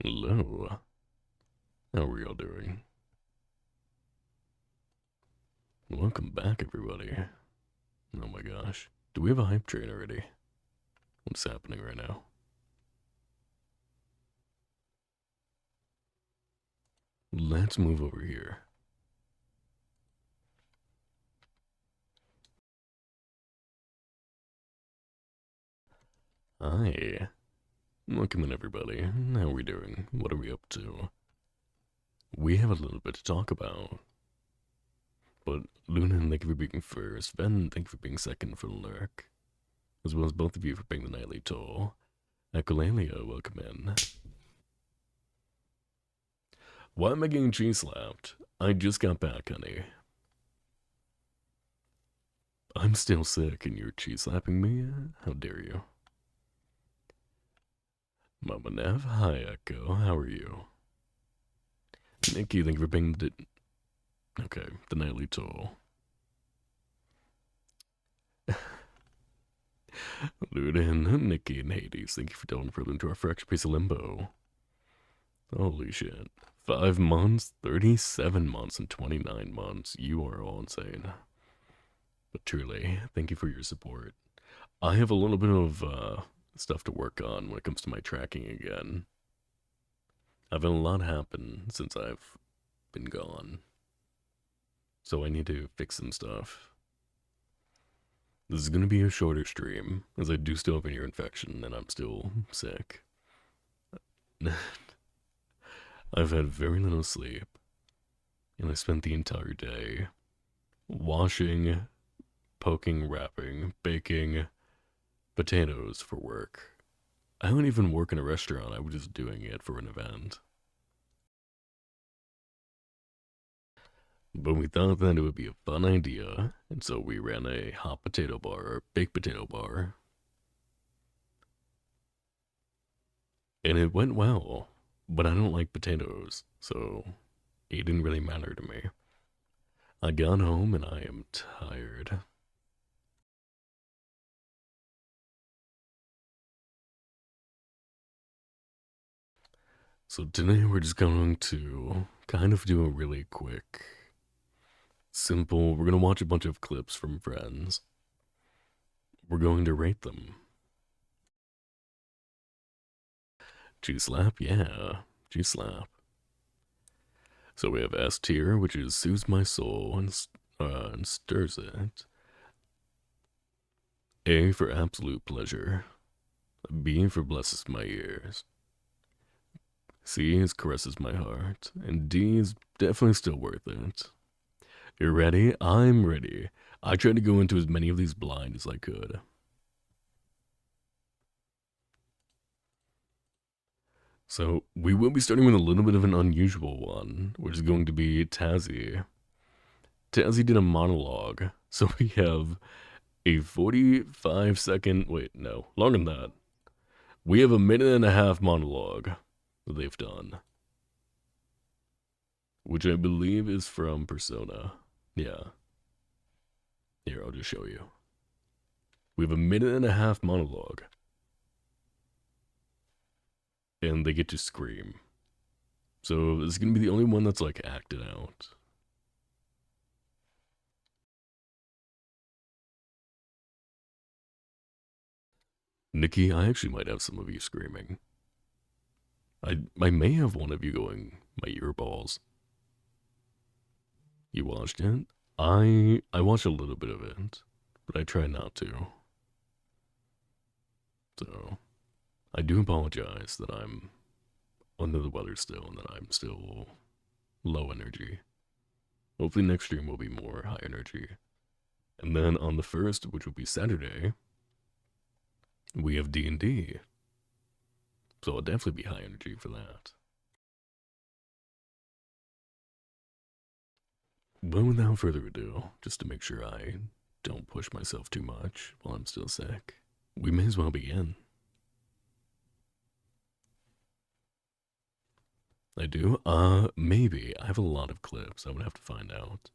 Hello. How are y'all doing? Welcome back, everybody. Oh my gosh. Do we have a hype train already? What's happening right now? Let's move over here. Hi. Welcome in, everybody. How are we doing? What are we up to? We have a little bit to talk about. But Luna, thank you for being first. Ben, thank you for being second for the lurk. As well as both of you for paying the nightly toll. Echolalia, welcome in. Why am I getting cheese slapped? I just got back, honey. I'm still sick and you're cheese slapping me? How dare you? Mama Nev, hi Echo, how are you? Nikki, thank you for paying the nightly toll. Ludin, Nikki, and Hades, thank you for delving further into our fractured piece of limbo. Holy shit. 5 months, 37 months, and 29 months. You are all insane. But truly, thank you for your support. I have a little bit of stuff to work on when it comes to my tracking again. I've had a lot happen since I've been gone. So I need to fix some stuff. This is going to be a shorter stream, as I do still have an ear infection and I'm still sick. I've had very little sleep, and I spent the entire day washing, poking, wrapping, baking potatoes for work. I don't even work in a restaurant, I was just doing it for an event. But we thought that it would be a fun idea, and so we ran a hot potato bar, or baked potato bar. And it went well, but I don't like potatoes, so it didn't really matter to me. I got home and I am tired. So today we're just going to kind of do a really quick, simple, we're going to watch a bunch of clips from friends. We're going to rate them. G-Slap, yeah, G-Slap. So we have S tier, which is soothes my soul and stirs it. A for absolute pleasure. B for blesses my ears. C is caresses my heart. And D is definitely still worth it. You're ready? I'm ready. I tried to go into as many of these blind as I could. So we will be starting with a little bit of an unusual one, which is going to be Tazzy. Tazzy did a monologue, so we have a 45-second, wait, no, longer than that. We have a minute and a half monologue that they've done, which I believe is from Persona. Yeah. Here, I'll just show you. We have a minute and a half monologue, and they get to scream. So this is gonna be the only one that's like acted out. Nikki, I actually might have some of you screaming. I may have one of you going, my earballs. You watched it? I watched a little bit of it, but I try not to. So I do apologize that I'm under the weather still and that I'm still low energy. Hopefully next stream will be more high energy. And then on the 1st, which will be Saturday, we have D&D. So I'll definitely be high energy for that. But without further ado, just to make sure I don't push myself too much while I'm still sick, we may as well begin. I do? Maybe. I have a lot of clips. I would have to find out.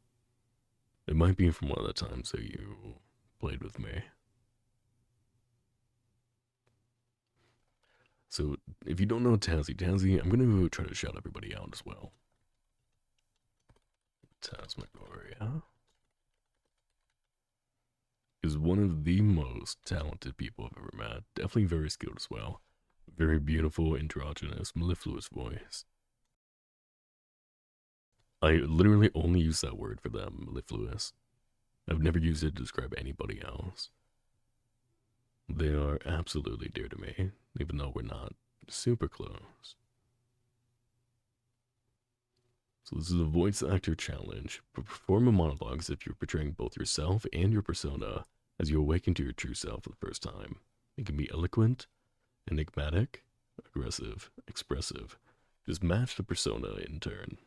It might be from one of the times that you played with me. So, if you don't know Tazzy, I'm gonna try to shout everybody out as well. Tasmagoria is one of the most talented people I've ever met. Definitely very skilled as well. Very beautiful, androgynous, mellifluous voice. I literally only use that word for them, mellifluous. I've never used it to describe anybody else. They are absolutely dear to me, even though we're not super close. So this is a voice actor challenge. Perform a monologue as if you're portraying both yourself and your persona as you awaken to your true self for the first time. It can be eloquent, enigmatic, aggressive, expressive. Just match the persona in turn.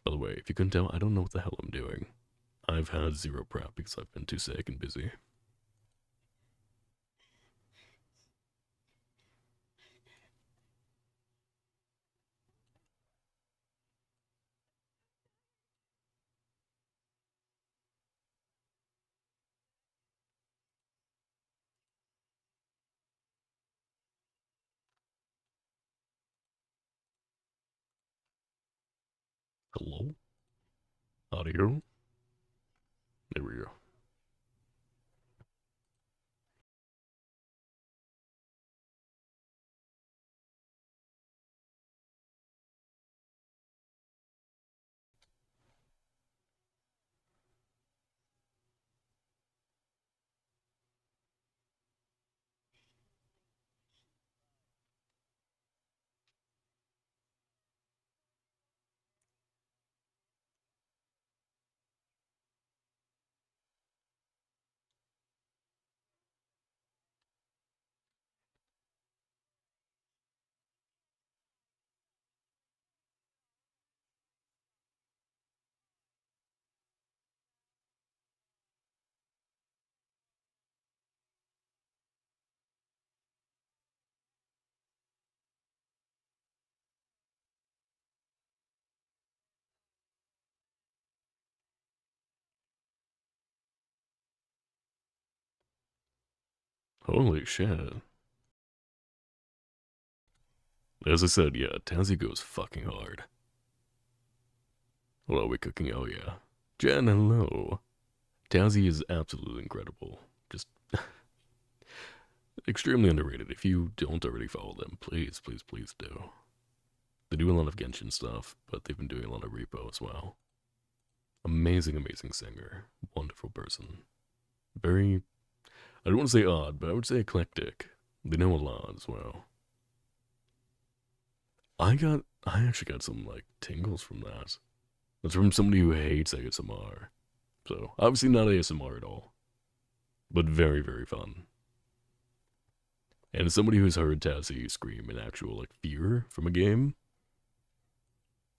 By the way, if you couldn't tell, I don't know what the hell I'm doing. I've had zero prep because I've been too sick and busy. Hello? Audio? There we go. Holy shit. As I said, yeah, Tazzy goes fucking hard. What are we cooking? Oh yeah. Jen, hello. Tazzy is absolutely incredible. Just extremely underrated. If you don't already follow them, please, please, please do. They do a lot of Genshin stuff, but they've been doing a lot of repo as well. Amazing, amazing singer. Wonderful person. Very, I don't want to say odd, but I would say eclectic. They know a lot as well. I actually got some like tingles from that. That's from somebody who hates ASMR. So, obviously not ASMR at all, but very, very fun. And as somebody who's heard Tazzy scream in actual like fear from a game,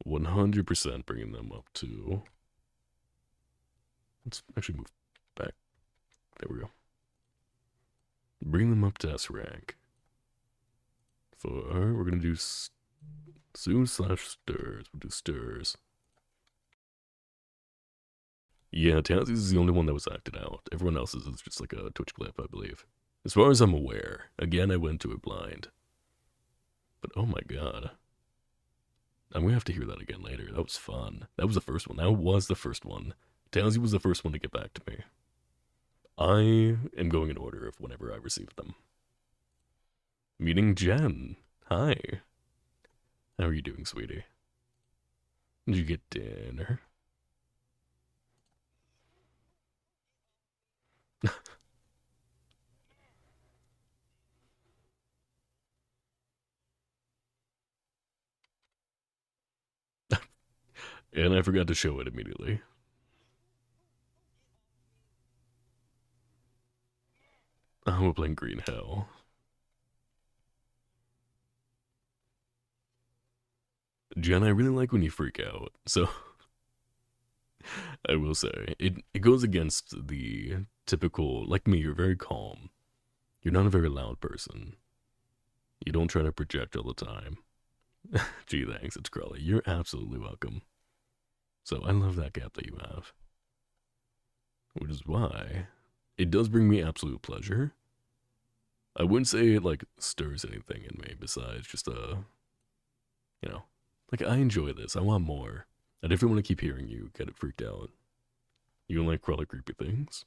100% bringing them up to. Let's actually move back. There we go. Bring them up to S rank. We're gonna do Zoom slash stirs. We'll do stirs. Yeah, Tazzy's is the only one that was acted out. Everyone else's is just like a Twitch clip, I believe. As far as I'm aware. Again, I went to it blind. But oh my god. I'm gonna have to hear that again later. That was fun. That was the first one. That was the first one. Townsy was the first one to get back to me. I am going in order of whenever I received them. Meeting Jen. Hi. How are you doing, sweetie? Did you get dinner? And I forgot to show it immediately. Oh, we're playing Green Hell. Jen, I really like when you freak out. So I will say it goes against the typical like me, you're very calm. You're not a very loud person. You don't try to project all the time. Gee, thanks, it's Crawley. You're absolutely welcome. So I love that gap that you have. Which is why it does bring me absolute pleasure I wouldn't say it like stirs anything in me besides just you know, like I enjoy this. I want more. I definitely want to keep hearing you get it freaked out. You don't like crawly creepy things?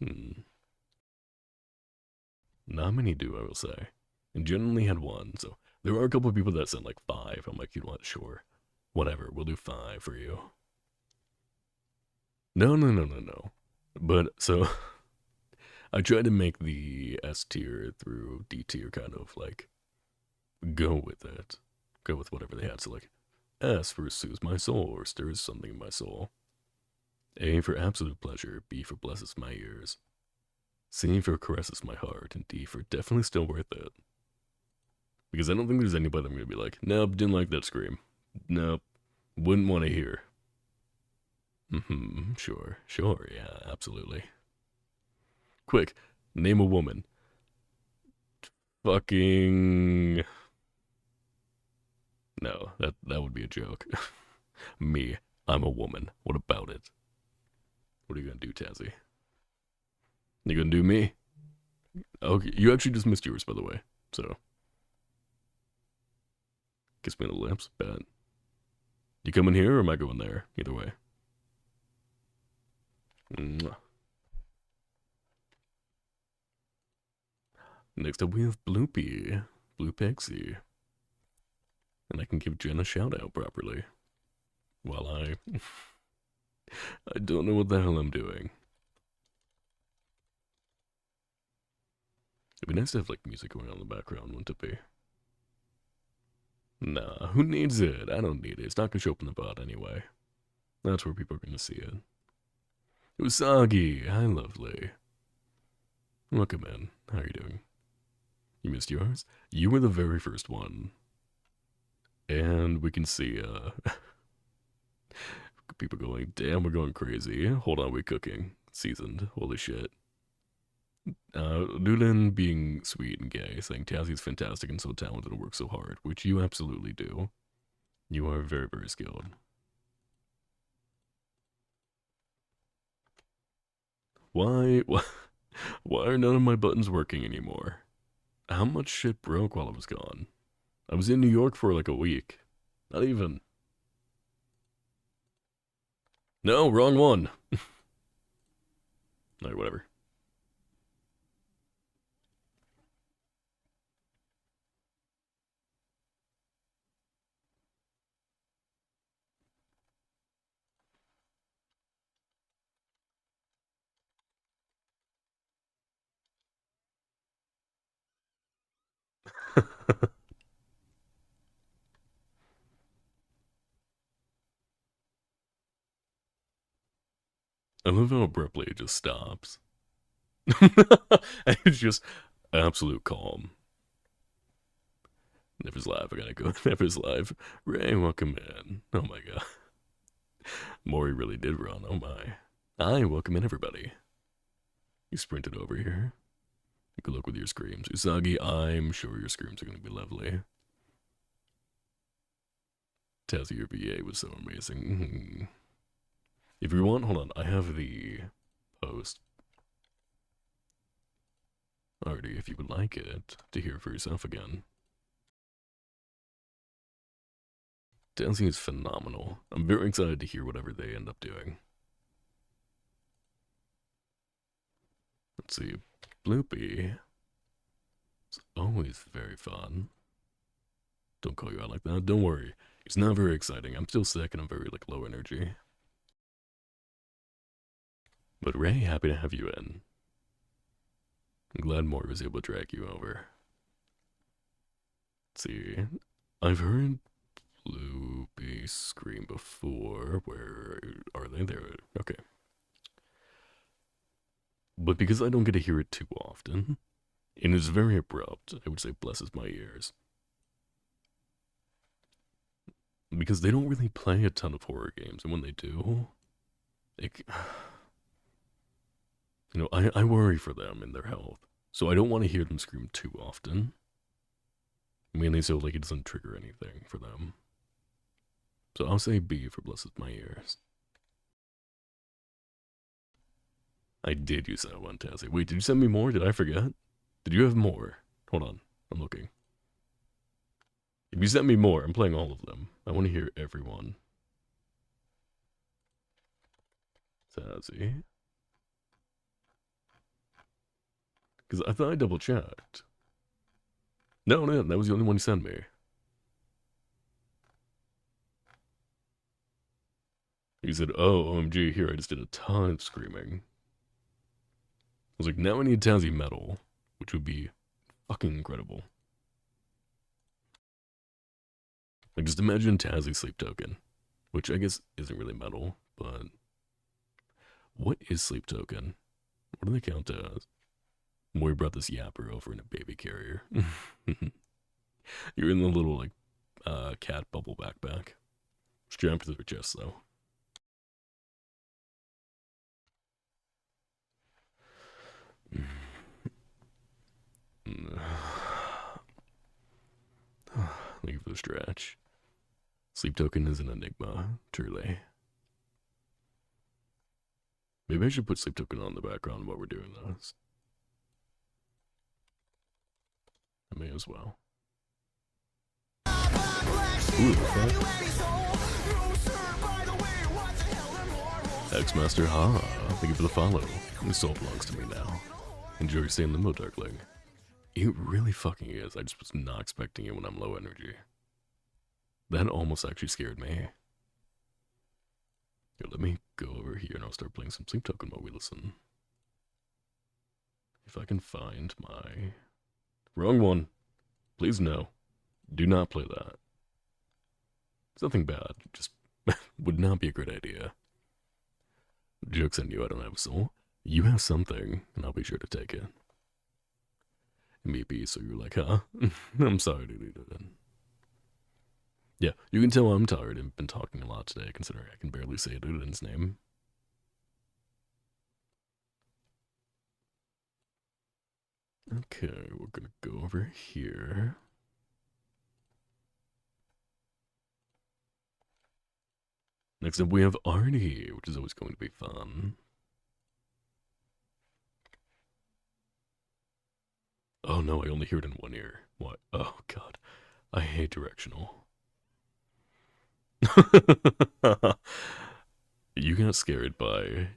Not many do, I will say. And generally had one, so there are a couple of people that sent like five. I'm like, you know what, sure. Whatever, we'll do five for you. No, no, no, no, no. But so I tried to make the S tier through D tier kind of like go with it. Go with whatever they had. So like S for soothes my soul or stirs something in my soul. A for absolute pleasure. B for blesses my ears. C for caresses my heart. And D for definitely still worth it. Because I don't think there's anybody I'm going to be like, nope, didn't like that scream. Nope, wouldn't want to hear. Sure, sure, yeah, absolutely. Quick, name a woman. Fucking. No, that would be a joke. Me, I'm a woman. What about it? What are you gonna do, Tazzy? You gonna do me? Okay, you actually just missed yours, by the way. So, kiss me on the lips, bet. You coming here or am I going there? Either way. Mwah. Next up, we have Bloopy. Blue Pixie. And I can give Jen a shout out properly. While I don't know what the hell I'm doing. It'd be nice to have like music going on in the background, wouldn't it be? Nah, who needs it? I don't need it. It's not gonna show up in the bot anyway. That's where people are gonna see it. Usagi, hi lovely. Welcome in. How are you doing? You missed yours? You were the very first one. And we can see people going, damn, we're going crazy. Hold on, we're cooking. Seasoned. Holy shit. Newland being sweet and gay, saying Tazzy's fantastic and so talented and works so hard, which you absolutely do. You are very, very skilled. Why, why are none of my buttons working anymore? How much shit broke while I was gone? I was in New York for like a week. Not even. No, wrong one. Alright, whatever. I love how abruptly it just stops. It's just absolute calm. Never's live. I gotta go. Never's live. Ray, welcome in. Oh my god. Maury really did run. Oh my. Hi, welcome in, everybody. You sprinted over here. Good luck with your screams. Usagi, I'm sure your screams are gonna be lovely. Tazzy, your VA was so amazing. If you want, hold on. I have the post already if you would like it to hear for yourself again. Dancing is phenomenal. I'm very excited to hear whatever they end up doing. Let's see. Bloopy. It's always very fun. Don't call you out like that. Don't worry. It's not very exciting. I'm still sick and I'm very like low energy. But Ray, happy to have you in. I'm glad Maury was able to drag you over. Let's see. I've heard Bloopy scream before. Where are they? There. Okay. But because I don't get to hear it too often, and it's very abrupt, I would say blesses my ears. Because they don't really play a ton of horror games, and when they do, it, you know, I worry for them and their health. So I don't want to hear them scream too often. Mainly so like it doesn't trigger anything for them. So I'll say B for blesses my ears. I did use that one, Tazzy. Wait, did you send me more? Did I forget? Did you have more? Hold on. I'm looking. If you send me more, I'm playing all of them. I want to hear everyone. Sassy. Because I thought I double checked. No, that was the only one you sent me. He said, oh, OMG, here, I just did a ton of screaming. I was like, now I need Tazzy Metal, which would be fucking incredible. Like, just imagine Tazzy Sleep Token, which I guess isn't really metal, but what is Sleep Token? What do they count as? Mori brought this yapper over in a baby carrier. You're in the little, like, cat bubble backpack. Strapped to their chest, though. Thank you for the stretch. Sleep Token is an enigma, truly. Maybe I should put Sleep Token on the background while we're doing this. I may as well. Ooh, X-Master, ha! Thank you for the follow. This soul belongs to me now. Enjoy your stay in limbo, Darkling. It really fucking is. I just was not expecting it when I'm low energy. That almost actually scared me. Here, let me go over here and I'll start playing some Sleep Token while we listen. If I can find my... Wrong one. Please no. Do not play that. It's nothing bad. Just would not be a great idea. Joke's on you, I don't have a soul. You have something, and I'll be sure to take it. Maybe, so you're like, huh? I'm sorry, dude. Yeah, you can tell I'm tired and been talking a lot today, considering I can barely say Duden's name. Okay, we're gonna go over here. Next up, we have Artie, which is always going to be fun. Oh no, I only hear it in one ear. What? Oh god. I hate directional. You got scared by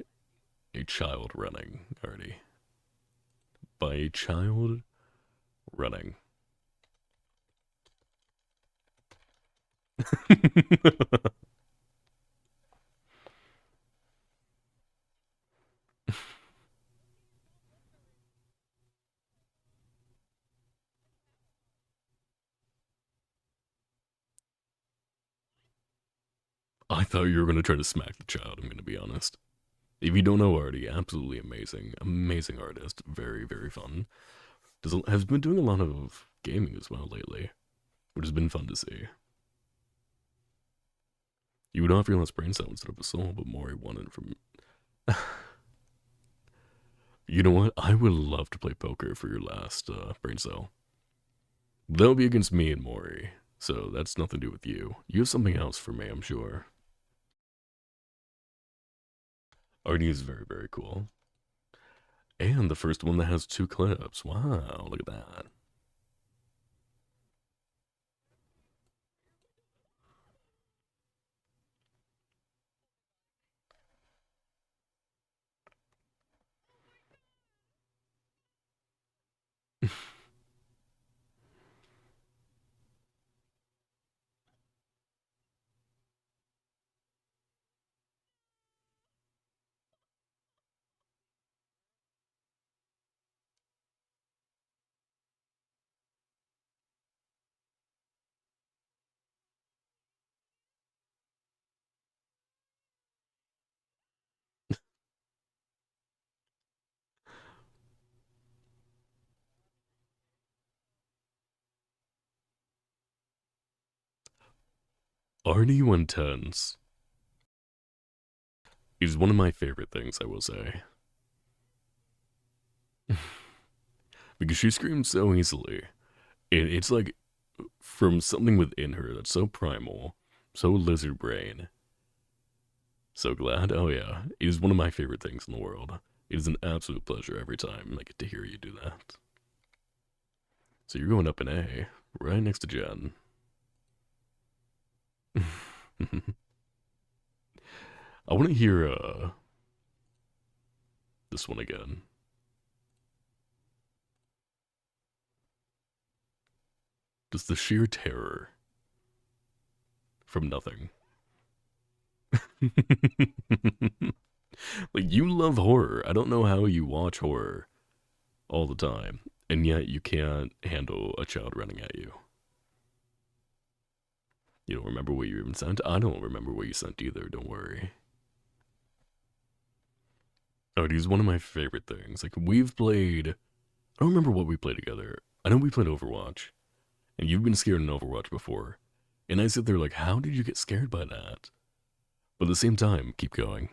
a child running, Artie. By a child running. I thought you were going to try to smack the child, I'm going to be honest. If you don't know Artie, absolutely amazing. Amazing artist. Very, very fun. Has been doing a lot of gaming as well lately, which has been fun to see. You would offer your last brain cell instead of a soul, but Mori wanted from... You know what? I would love to play poker for your last brain cell. That'll be against me and Mori, so that's nothing to do with you. You have something else for me, I'm sure. Artie is very, very cool. And the first one that has 2 clips. Wow, look at that. Artie when tense is one of my favorite things, I will say. Because she screams so easily. It's like from something within her that's so primal, so lizard brain. So glad. Oh yeah, it is one of my favorite things in the world. It is an absolute pleasure every time I get to hear you do that. So you're going up in A, right next to Jen. I want to hear this one again. Just the sheer terror from nothing. Like, you love horror. I don't know how you watch horror all the time, and yet you can't handle a child running at you. You don't remember what you even sent? I don't remember what you sent either, don't worry. Oh, dude, he's one of my favorite things. Like, we've played. I don't remember what we played together. I know we played Overwatch, and you've been scared in Overwatch before. And I sit there like, how did you get scared by that? But at the same time, keep going.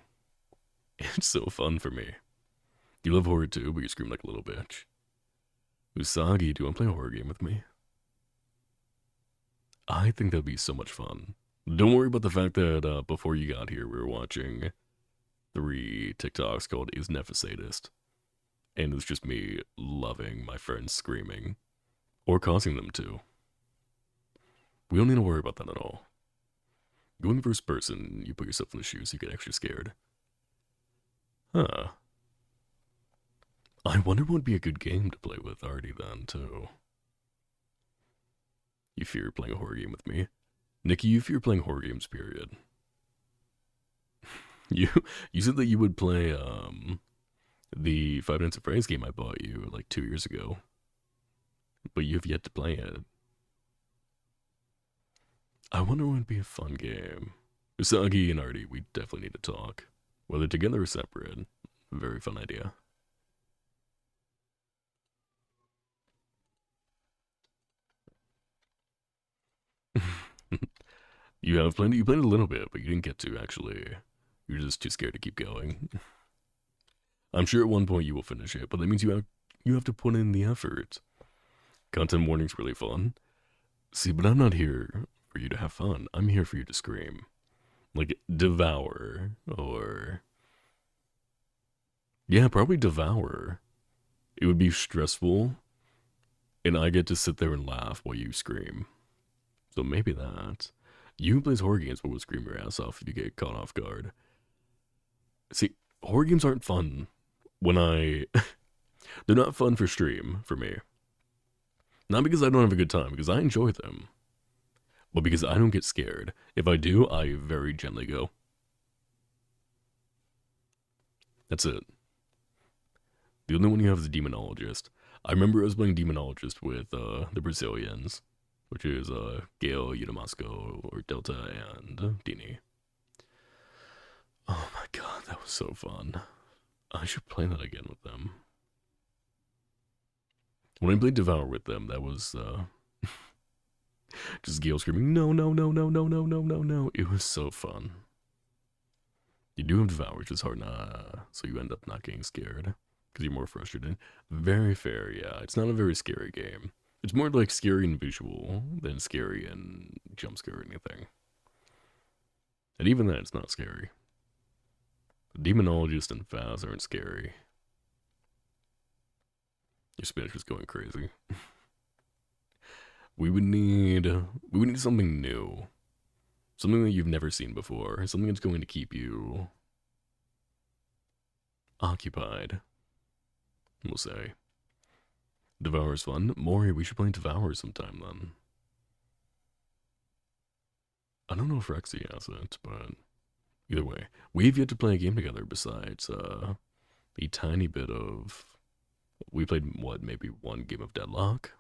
It's so fun for me. You love horror too, but you scream like a little bitch. Usagi, do you want to play a horror game with me? I think that'd be so much fun. Don't worry about the fact that before you got here, we were watching 3 TikToks called Is Neff a Sadist? And it's just me loving my friends screaming or causing them to. We don't need to worry about that at all. Going first person, you put yourself in the shoes, you get extra scared. Huh. I wonder what would be a good game to play with Artie then, too. You fear playing a horror game with me? Nikki, you fear playing horror games, period. You you said that you would play the Five Nights at Freddy's game I bought you like 2 years ago, but you have yet to play it. I wonder what would be a fun game. Usagi and Artie, we definitely need to talk. Whether together or separate. Very fun idea. you played a little bit, but you didn't get to actually. You're just too scared to keep going. I'm sure at one point you will finish it, but that means you have to put in the effort. Content warning's really fun. See, but I'm not here for you to have fun. I'm here for you to scream. Like, devour. Or. Yeah, probably devour. It would be stressful, and I get to sit there and laugh while you scream. So maybe that. You who plays horror games but will scream your ass off if you get caught off guard. See, horror games aren't fun when I. They're not fun for stream for me. Not because I don't have a good time, because I enjoy them, but because I don't get scared. If I do, I very gently go. That's it. The only one you have is the Demonologist. I remember I was playing Demonologist with the Brazilians, which is Gale, Unamasco, or Delta, and Dini. Oh my god, that was so fun. I should play that again with them. When I played Devour with them, that was just Gale screaming, no, no, no, no, no, no, no, no, no. It was so fun. You do have Devour, which is hard, so you end up not getting scared because you're more frustrated. Very fair, yeah. It's not a very scary game. It's more like scary and visual than scary and jump scare or anything. And even then, it's not scary. The Demonologist and Faz aren't scary. Your Spanish is going crazy. We would need something new. Something that you've never seen before. Something that's going to keep you occupied, we'll say. Devour's fun. Maury, we should play Devour sometime then. I don't know if Rexy has it, but either way. We've yet to play a game together besides a tiny bit of. We played, what, maybe one game of Deadlock?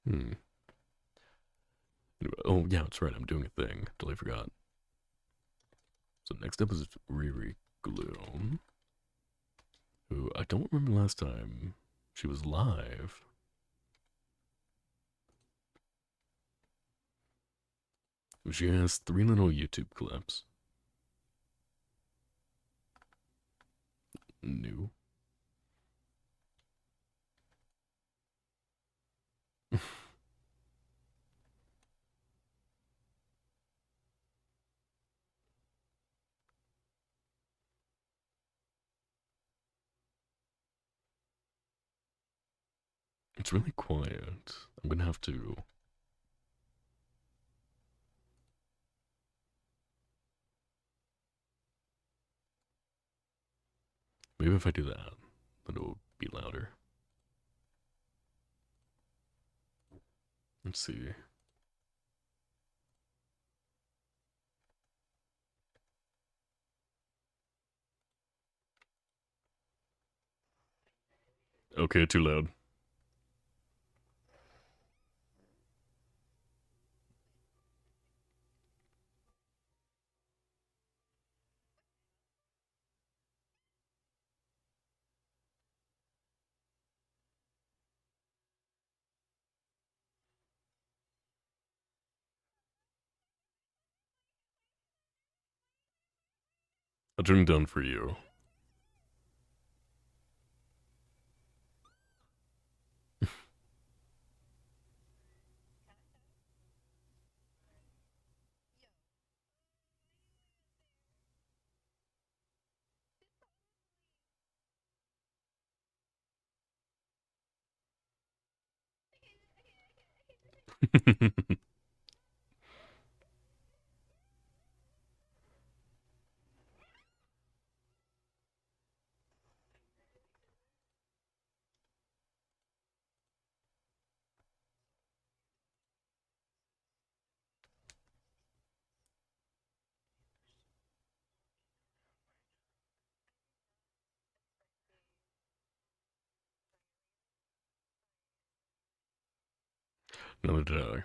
Hmm. Anyway, oh, yeah, that's right. I'm doing a thing. Totally forgot. So next up is Riri Gloom, who I don't remember last time she was live. She has 3 little YouTube clips. New. It's really quiet. I'm gonna have to... Maybe if I do that, then it'll be louder. Let's see. Okay, too loud. I'll turn it down for you. Neither did I.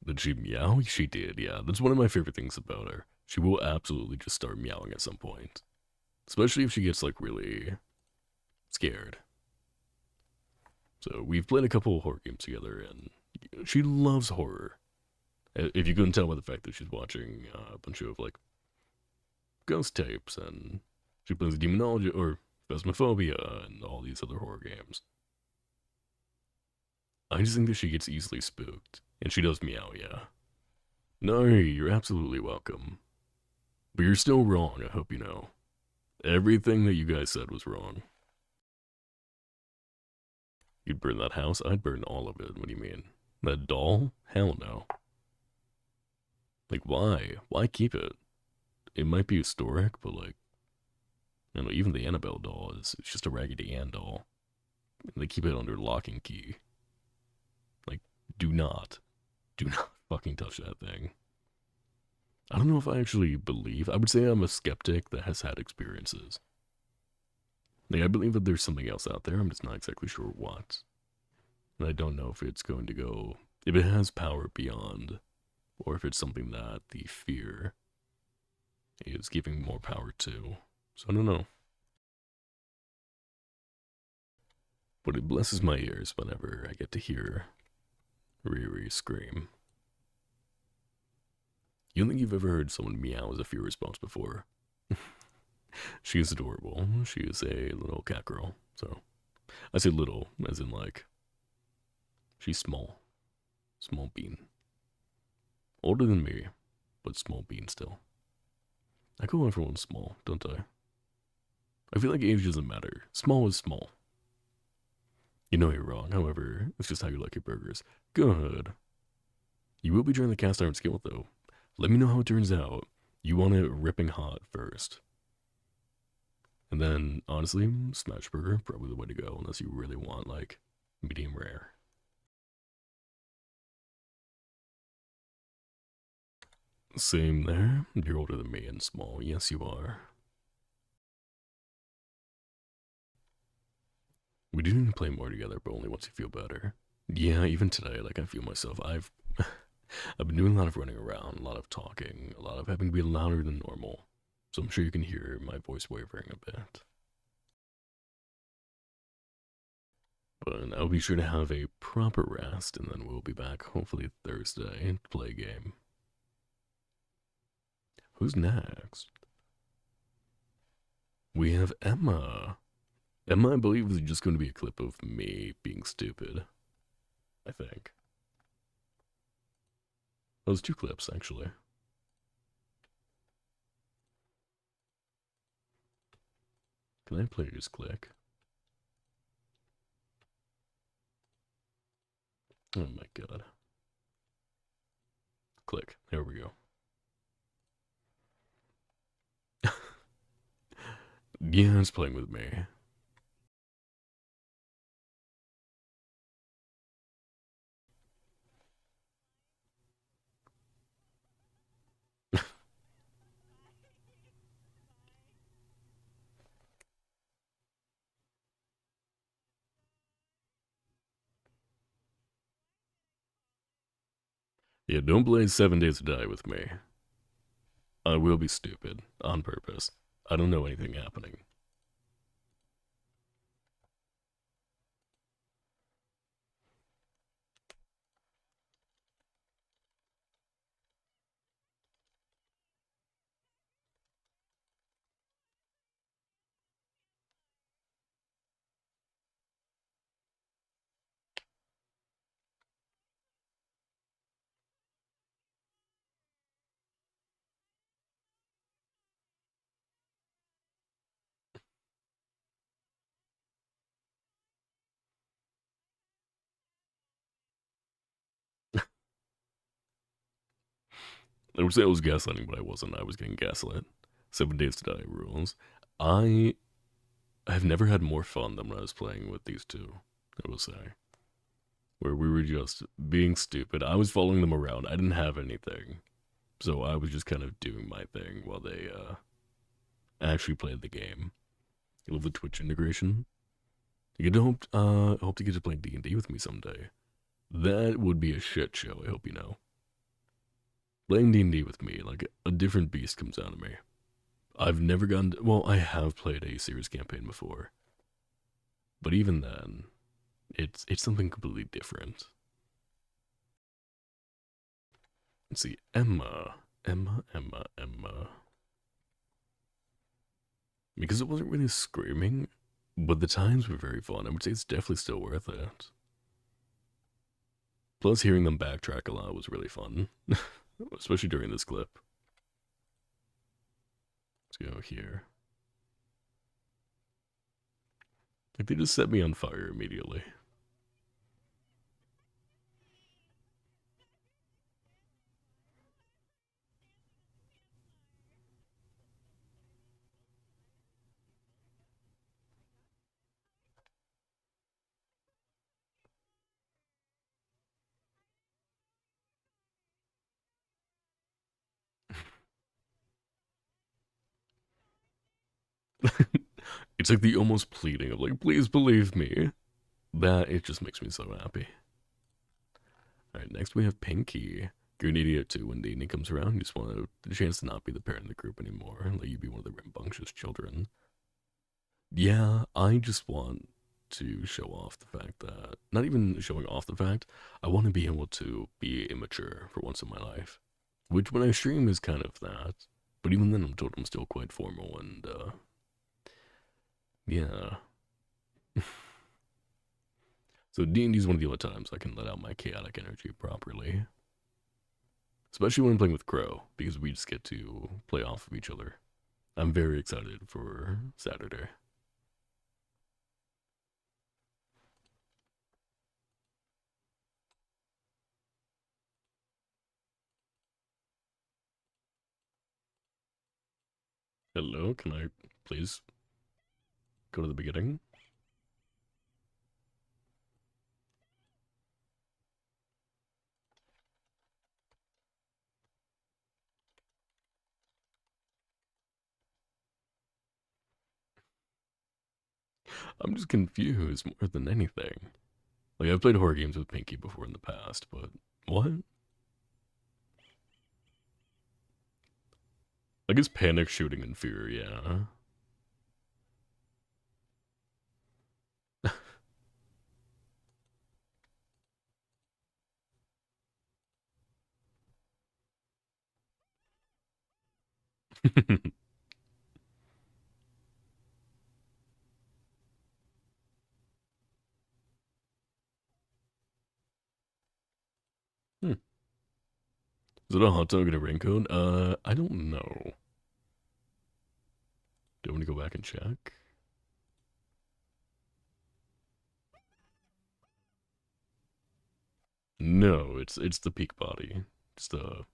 Did she meow? She did, yeah. That's one of my favorite things about her. She will absolutely just start meowing at some point. Especially if she gets, like, really scared. So we've played a couple of horror games together, and she loves horror. If you couldn't tell by the fact that she's watching a bunch of, like, ghost tapes, and she plays Demonology, or Phasmophobia, and all these other horror games. I just think that she gets easily spooked. And she does meow, yeah. No, you're absolutely welcome. But you're still wrong, I hope you know. Everything that you guys said was wrong. You'd burn that house? I'd burn all of it. What do you mean? That doll? Hell no. Like, why? Why keep it? It might be historic, but like, you know, even the Annabelle doll is it's just a Raggedy Ann doll. And they keep it under lock and key. Like, do not fucking touch that thing. I don't know if I actually believe. I would say I'm a skeptic that has had experiences. Like, I believe that there's something else out there. I'm just not exactly sure what. And I don't know if it's going to go, if it has power beyond, or if it's something that the fear is giving more power to. So I don't know. But it blesses my ears whenever I get to hear Riri scream. You don't think you've ever heard someone meow as a fear response before? She is adorable. She is a little cat girl. So I say little, as in like, she's small. Small bean. Older than me, but small bean still. I call everyone small, don't I? I feel like age doesn't matter. Small is small. You know you're wrong, however, it's just how you like your burgers. Good. You will be trying the cast iron skillet though. Let me know how it turns out. You want it ripping hot first. And then, honestly, smash burger, probably the way to go, unless you really want, like, medium rare. Same there. You're older than me and small. Yes, you are. We do need to play more together, but only once you feel better. Yeah, even today, like, I feel myself. I've been doing a lot of running around, a lot of talking, a lot of having to be louder than normal. So I'm sure you can hear my voice wavering a bit. But I'll be sure to have a proper rest, and then we'll be back hopefully Thursday to play a game. Who's next? We have Emma. Emma, I believe, is just going to be a clip of me being stupid. I think. Those two clips, actually. Can I play just click? Oh my god. Click. There we go. Yeah, it's playing with me. Yeah, don't play 7 Days to Die with me. I will be stupid. On purpose. I don't know anything happening. I would say I was gaslighting, but I wasn't. I was getting gaslit. 7 Days to Die rules. I have never had more fun than when I was playing with these two, I will say. Where we were just being stupid. I was following them around. I didn't have anything. So I was just kind of doing my thing while they actually played the game. I love the Twitch integration. You hope to get to play D&D with me someday. That would be a shit show, I hope you know. Playing D&D with me, like a different beast comes out of me. I've never gone, well, I have played a serious campaign before. But even then, it's something completely different. Let's see, Emma. Because it wasn't really screaming, but the times were very fun. I would say it's definitely still worth it. Plus, hearing them backtrack a lot was really fun, especially during this clip. Let's go here. Like, they just set me on fire immediately. It's like the almost pleading of, like, please believe me. That, it just makes me so happy. Alright, next we have Pinky. You're an idiot too when Disney comes around. You just want the chance to not be the parent in the group anymore and let you be one of the rambunctious children. Yeah, I just want to show off the fact that, not even showing off the fact, I want to be able to be immature for once in my life. Which, when I stream, is kind of that. But even then, I'm told I'm still quite formal and, yeah. So D&D is one of the only times I can let out my chaotic energy properly. Especially when I'm playing with Crow, because we just get to play off of each other. I'm very excited for Saturday. Hello, can I please go to the beginning? I'm just confused more than anything. Like, I've played horror games with Pinky before in the past, but what? I guess panic, shooting, and fear, yeah. Hmm. Is it a hot dog and a raincoat? I don't know. Do you want to go back and check? No, it's the peak body. It's the.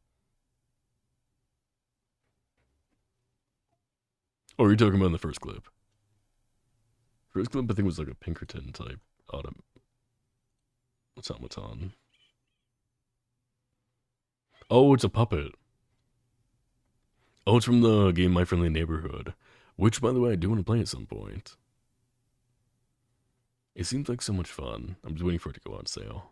Oh, you're talking about in the first clip. First clip, I think was like a Pinkerton type automaton. Oh, it's a puppet. Oh, it's from the game My Friendly Neighborhood, which, by the way, I do want to play at some point. It seems like so much fun. I'm just waiting for it to go on sale.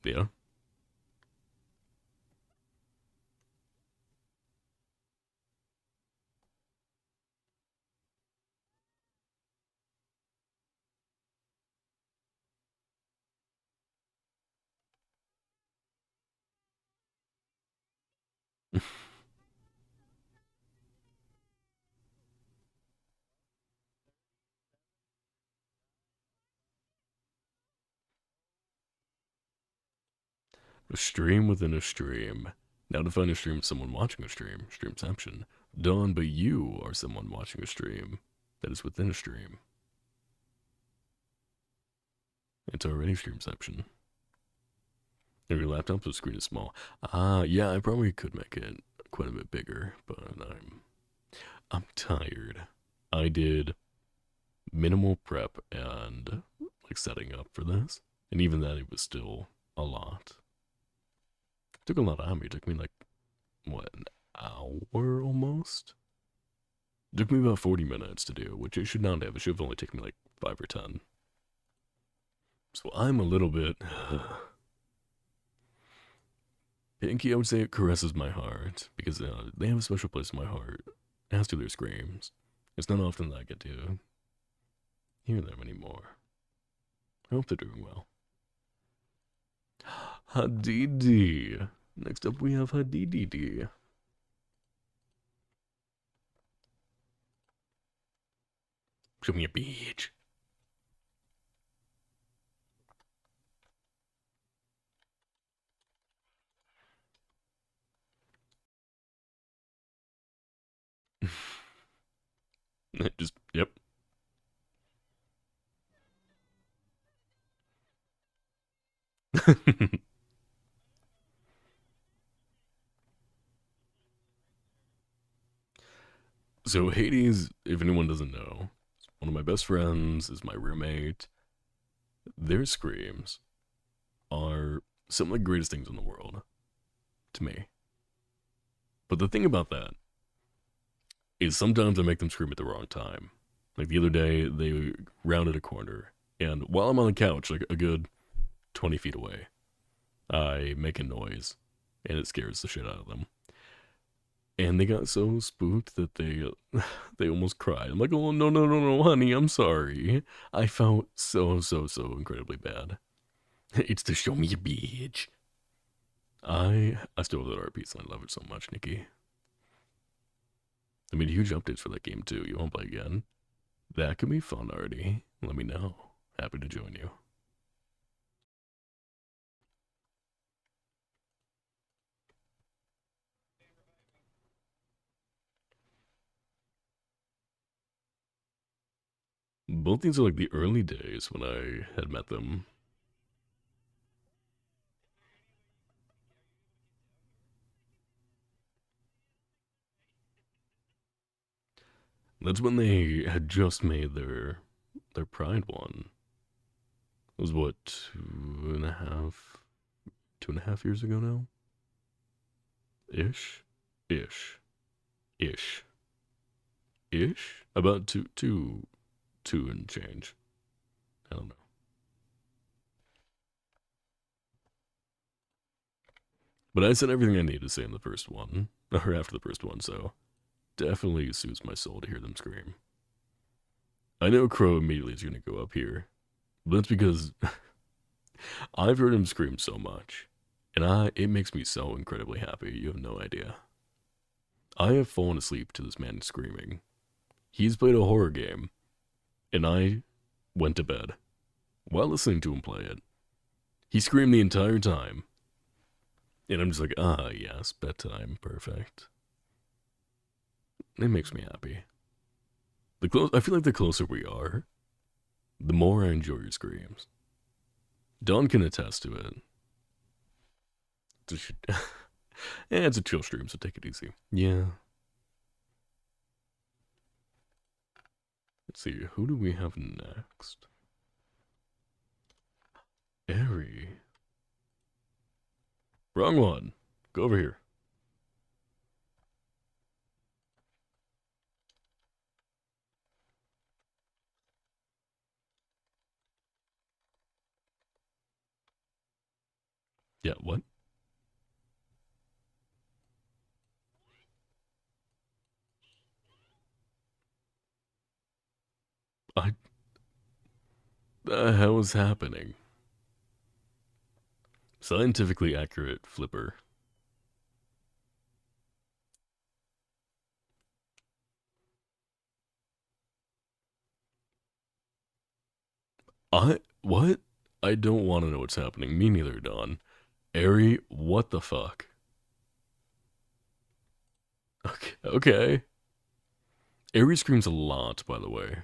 Yeah. A stream within a stream. Now define a stream as someone watching a stream. Streamception. Done, but you are someone watching a stream that is within a stream. It's already streamception. If your laptop's screen is small. Yeah, I probably could make it quite a bit bigger, but I'm tired. I did minimal prep and like setting up for this, and even then it was still a lot. It took a lot out of me. It took me like what, an hour almost? It took me about 40 minutes to do, which it should not have. It should have only taken me like 5 or 10. So I'm a little bit Pinky, I would say it caresses my heart because they have a special place in my heart. As do their screams. It's not often that I get to hear them anymore. I hope they're doing well. Hadidi. Next up, we have Hadidi. Show me a beach. Just, yep. So, Hades, if anyone doesn't know, one of my best friends, is my roommate. Their screams are some of the greatest things in the world to me. But the thing about that is sometimes I make them scream at the wrong time. Like the other day, they rounded a corner, and while I'm on the couch, like a good 20 feet away, I make a noise, and it scares the shit out of them. And they got so spooked that they they almost cried. I'm like, oh no no no no, honey, I'm sorry. I felt so incredibly bad. It's to show me a bitch. I still have that art piece and I love it so much, Nikki. I made huge updates for that game too. You want to play again? That could be fun, Artie. Let me know. Happy to join you. Both these are like the early days when I had met them. That's when they had just made their Pride one. It was what, 2.5 years ago now? Ish? Ish. Ish. Ish? About two and change. I don't know. But I said everything I needed to say in the first one, or after the first one, so definitely soothes my soul to hear them scream. I know Crow immediately is going to go up here, but that's because I've heard him scream so much, and it makes me so incredibly happy. You have no idea. I have fallen asleep to this man screaming. He's played a horror game, and I went to bed while listening to him play it. He screamed the entire time, and I'm just like, ah, yes, bedtime, perfect. It makes me happy. I feel like the closer we are, the more I enjoy your screams. Don can attest to it. Yeah, it's a chill stream, so take it easy. Yeah. Let's see, who do we have next? Airy. Wrong one. Go over here. Yeah, what? I. The hell is happening? Scientifically accurate flipper. What? I don't want to know what's happening. Me neither, Don. Airy, what the fuck? Okay. Okay. Airy screams a lot, by the way.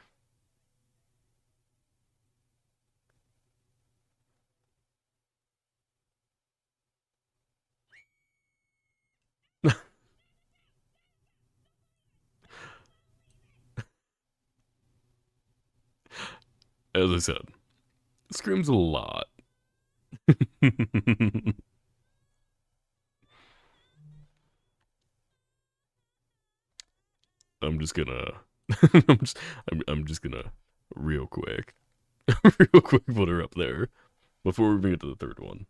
As I said, screams a lot. I'm just gonna. I'm just gonna real quick, real quick put her up there before we get to the third one.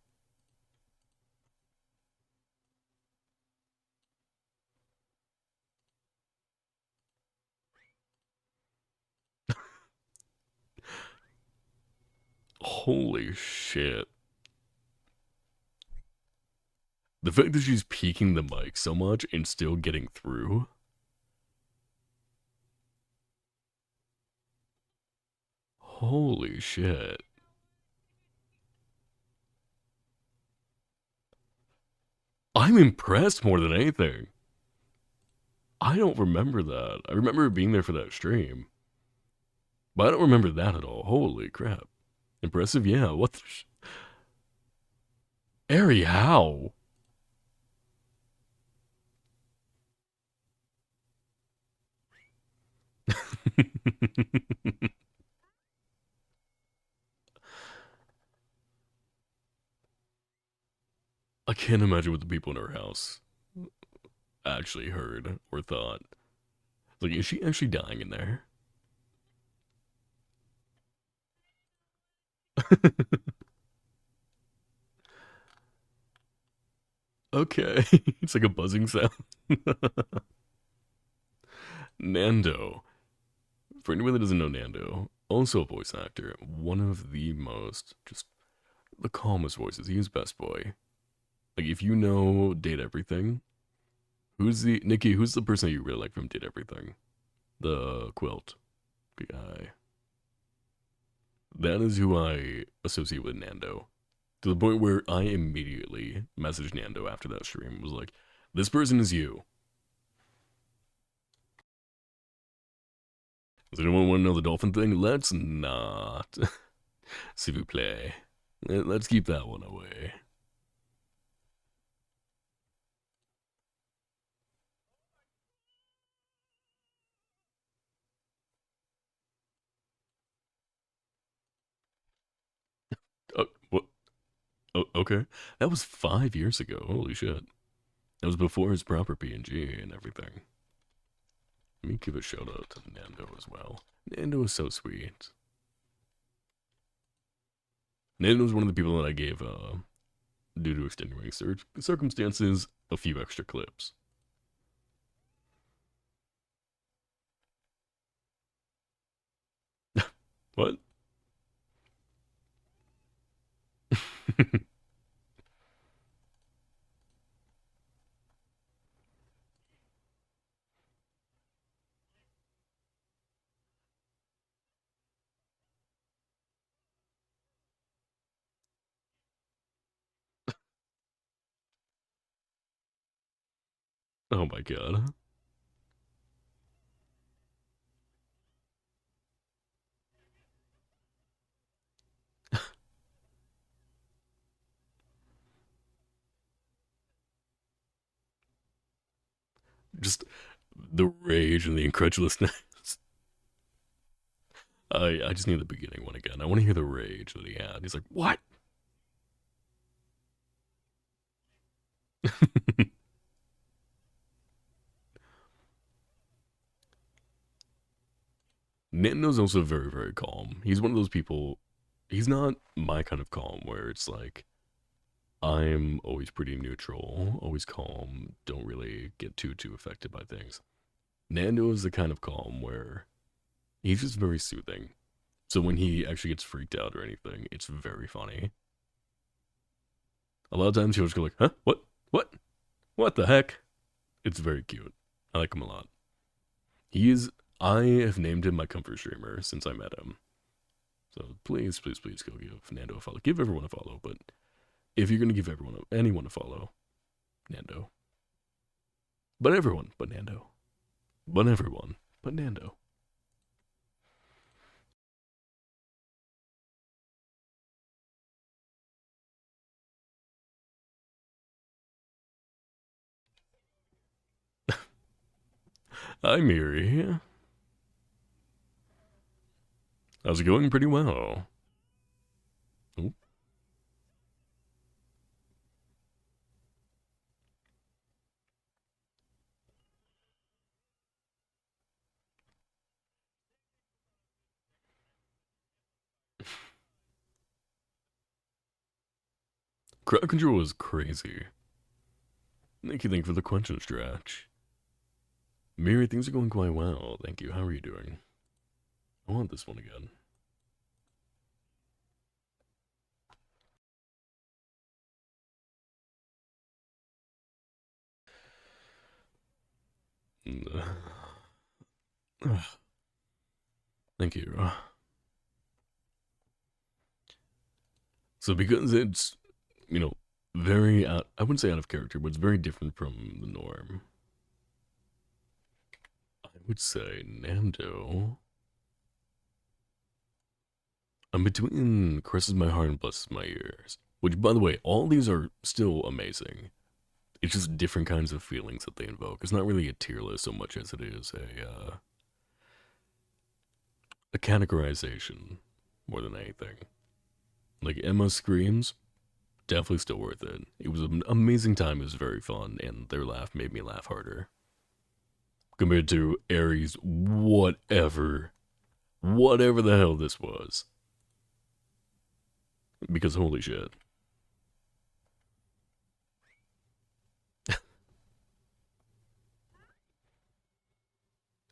Holy shit! The fact that she's peeking the mic so much and still getting through. Holy shit! I'm impressed more than anything. I don't remember that. I remember being there for that stream, but I don't remember that at all. Holy crap! Impressive, yeah. What the? Ari, how? I can't imagine what the people in her house actually heard or thought. Like, is she actually dying in there? Okay, it's like a buzzing sound. Nando. For anyone that doesn't know Nando, also a voice actor, one of the most, just the calmest voices. He is best boy. Like, if you know Date Everything, Nikki, who's the person that you really like from Date Everything? The quilt guy. That is who I associate with Nando. To the point where I immediately messaged Nando after that stream. Was like, this person is you. Does anyone want to know the dolphin thing? Let's not. S'il vous plaît. Let's keep that one away. What? Oh, okay. That was 5 years ago. Holy shit. That was before his proper PNG and everything. Let me give a shout out to Nando as well. Nando is so sweet. Nando was one of the people that I gave, due to extenuating circumstances, a few extra clips. What? Oh my god. Just the rage and the incredulousness. I just need the beginning one again. I want to hear the rage that he had. He's like, what? Nando's also very, very calm. He's one of those people, he's not my kind of calm where it's like, I'm always pretty neutral, always calm, don't really get too affected by things. Nando is the kind of calm where he's just very soothing. So when he actually gets freaked out or anything, it's very funny. A lot of times he'll just go like, huh? What? What? What the heck? It's very cute. I like him a lot. He is, I have named him my comfort streamer since I met him. So please, please, please go give Nando a follow. Give everyone a follow, but if you're going to give anyone a follow, Nando. But everyone, but Nando. But everyone, but Nando. Hi, Miri. How's it going? Pretty well. Ooh. Crowd control is crazy. Thank you for the question stretch. Miri, things are going quite well. Thank you. How are you doing? I want this one again. Thank you. So because it's, you know, very out, I wouldn't say out of character, but it's very different from the norm. I would say Nando. I'm between caresses my heart and blesses my ears. Which, by the way, all these are still amazing. It's just different kinds of feelings that they invoke. It's not really a tier list so much as it is a categorization more than anything. Like Emma screams, definitely still worth it. It was an amazing time. It was very fun, and their laugh made me laugh harder compared to Aries. Whatever the hell this was. Because holy shit,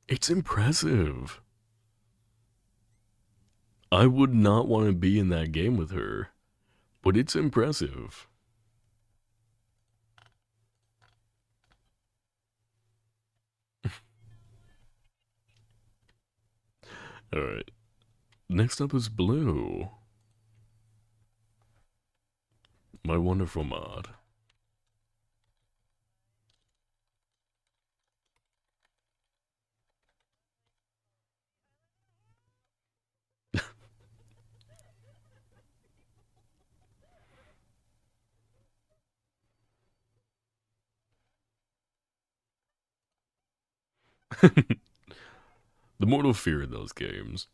it's impressive. I would not want to be in that game with her, but it's impressive. All right, next up is Blue, my wonderful mod. The mortal fear in those games.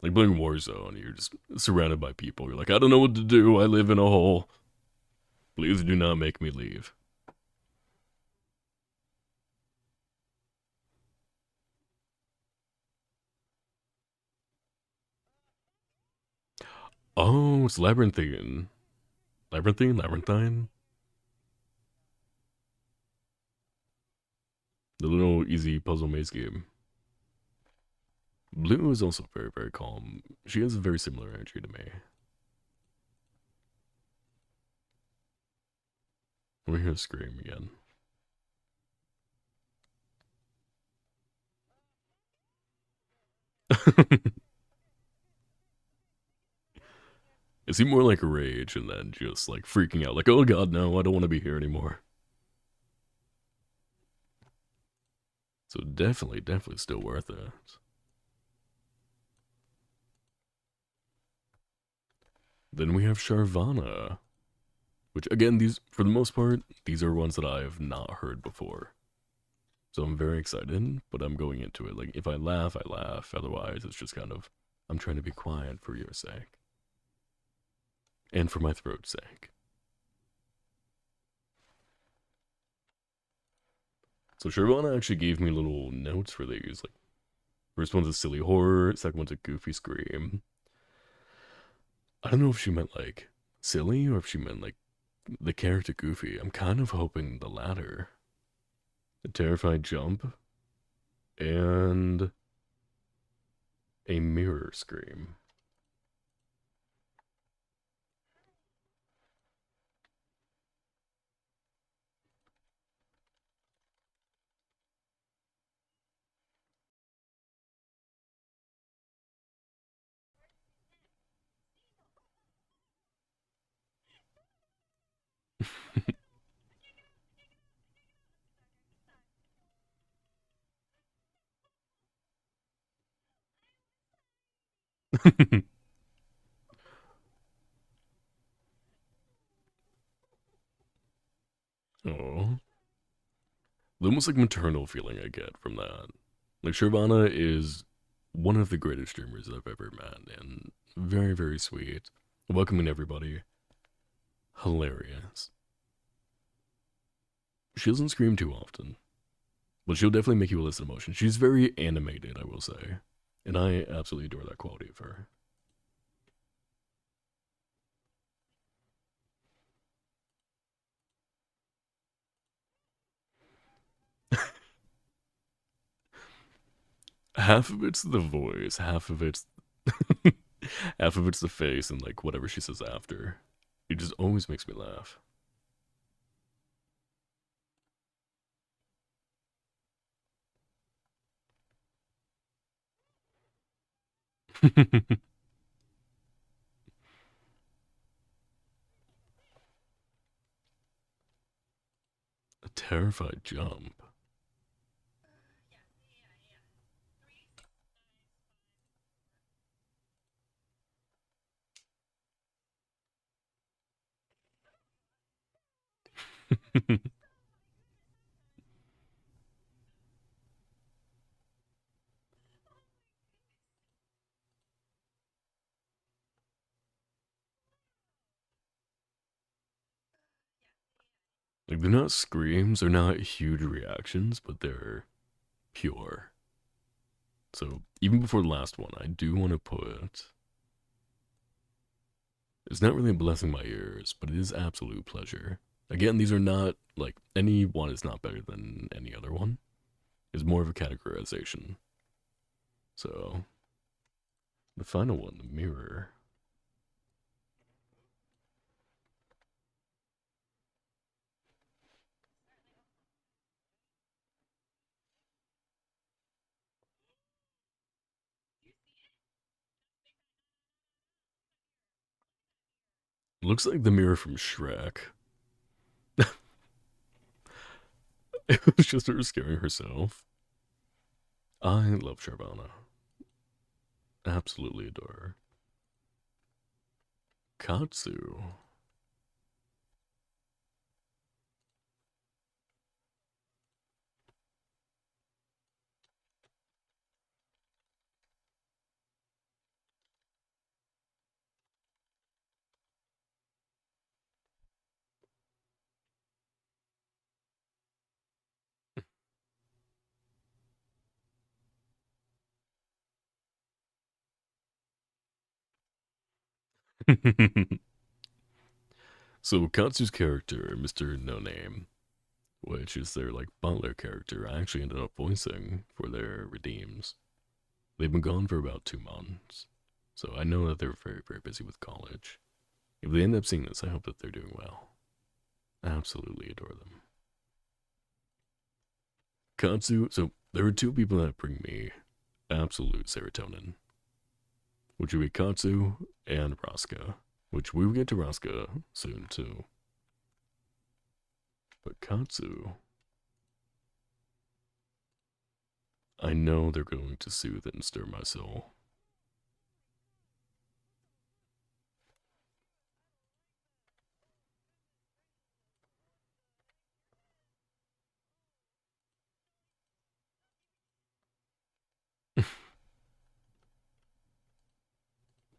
Like playing Warzone, you're just surrounded by people. You're like, I don't know what to do. I live in a hole. Please do not make me leave. Oh, it's Labyrinthine. Labyrinthine? Labyrinthine? The little easy puzzle maze game. Blue is also very, very calm. She has a very similar energy to me. Let me hear scream again. Is he more like rage and then just like freaking out, like, oh god, no, I don't want to be here anymore? So definitely still worth it. Then we have Sharvana, which again, these for the most part, these are ones that I have not heard before. So I'm very excited, but I'm going into it like if I laugh, I laugh. Otherwise, it's just kind of I'm trying to be quiet for your sake and for my throat's sake. So Sharvana actually gave me little notes for these. Like first one's a silly horror, second one's a goofy scream. I don't know if she meant like silly or if she meant like the character goofy. I'm kind of hoping the latter. A terrified jump and a mirror scream. Oh, the almost like maternal feeling I get from that. Like Sharvana is one of the greatest streamers I've ever met, and very sweet, welcoming everybody, hilarious. She doesn't scream too often, but she'll definitely make you elicit emotion. She's very animated, I will say, and I absolutely adore that quality of her. Half of it's the voice, half of it's the face, and like whatever she says after. It just always makes me laugh. A terrified jump. Like they're not screams, they're not huge reactions, but they're pure. So even before the last one, I do want to put. It's not really a blessing my ears, but it is absolute pleasure. Again, these are not like any one is not better than any other one. It's more of a categorization. So the final one, the mirror. Looks like the mirror from Shrek. It was just her scaring herself. I love Sharvana. Absolutely adore her. Katsu. So Katsu's character, Mr. No Name, which is their like butler character, I actually ended up voicing for their redeems. They've been gone for about 2 months. So I know that they're very busy with college. If they end up seeing this, I hope that they're doing well. Absolutely adore them. Katsu, so there are two people that bring me absolute serotonin, which would be Katsu and Raska, which we will get to Raska soon too. But Katsu, I know they're going to soothe and stir my soul.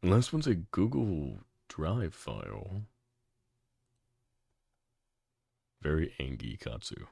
Last one's a Google Drive file. Very Angie Katsu.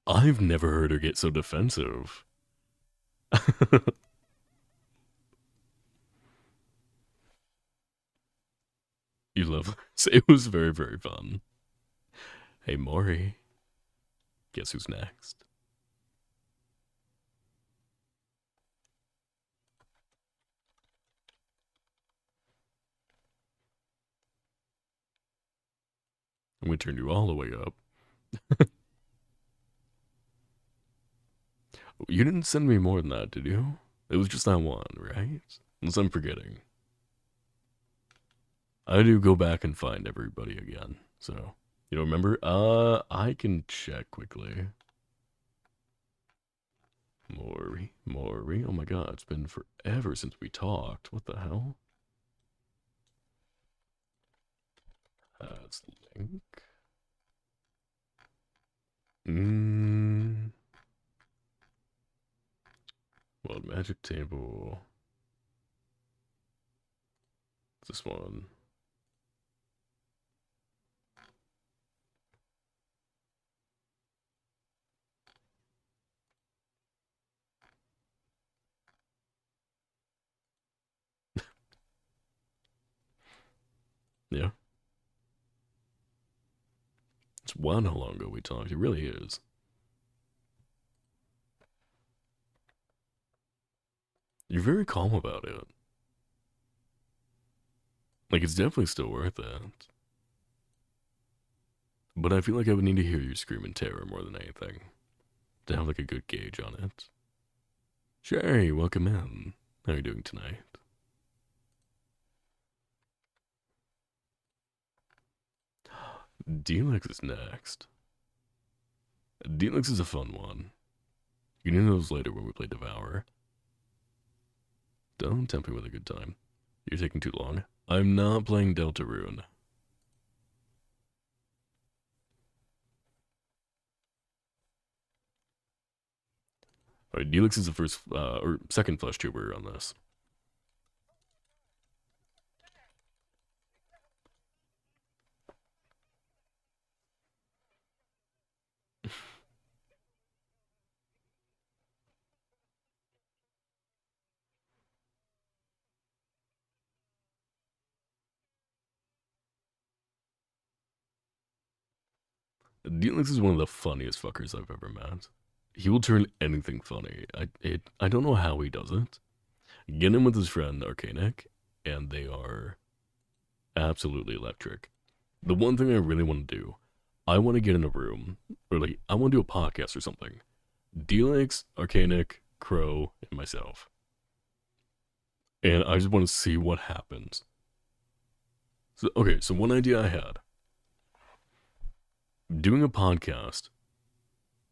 I've never heard her get so defensive. You love this. It was very, very fun. Hey, Maury, guess who's next? I'm gonna turn you all the way up. You didn't send me more than that, did you? It was just that one, right? Unless I'm forgetting. I do go back and find everybody again. So, you don't remember? I can check quickly. Maury. Oh my god, it's been forever since we talked. What the hell? That's the link. Well, magic table. This one. Yeah. It's wild how long ago we talked. It really is. You're very calm about it. Like, it's definitely still worth it. But I feel like I would need to hear you scream in terror more than anything to have, like, a good gauge on it. Sherry, welcome in. How are you doing tonight? Delix is next. Delix is a fun one. You can do those later when we play Devour. Don't tempt me with a good time. You're taking too long. I'm not playing Deltarune. Alright, Delix is the first, or second flesh tuber on this. Delix is one of the funniest fuckers I've ever met. He will turn anything funny. I don't know how he does it. Get him with his friend Arcanic, and they are absolutely electric. The one thing I really want to do, I want to get in a room, or like, I want to do a podcast or something. Delix, Arcanic, Crow, and myself. And I just want to see what happens. So, okay, so one idea I had doing a podcast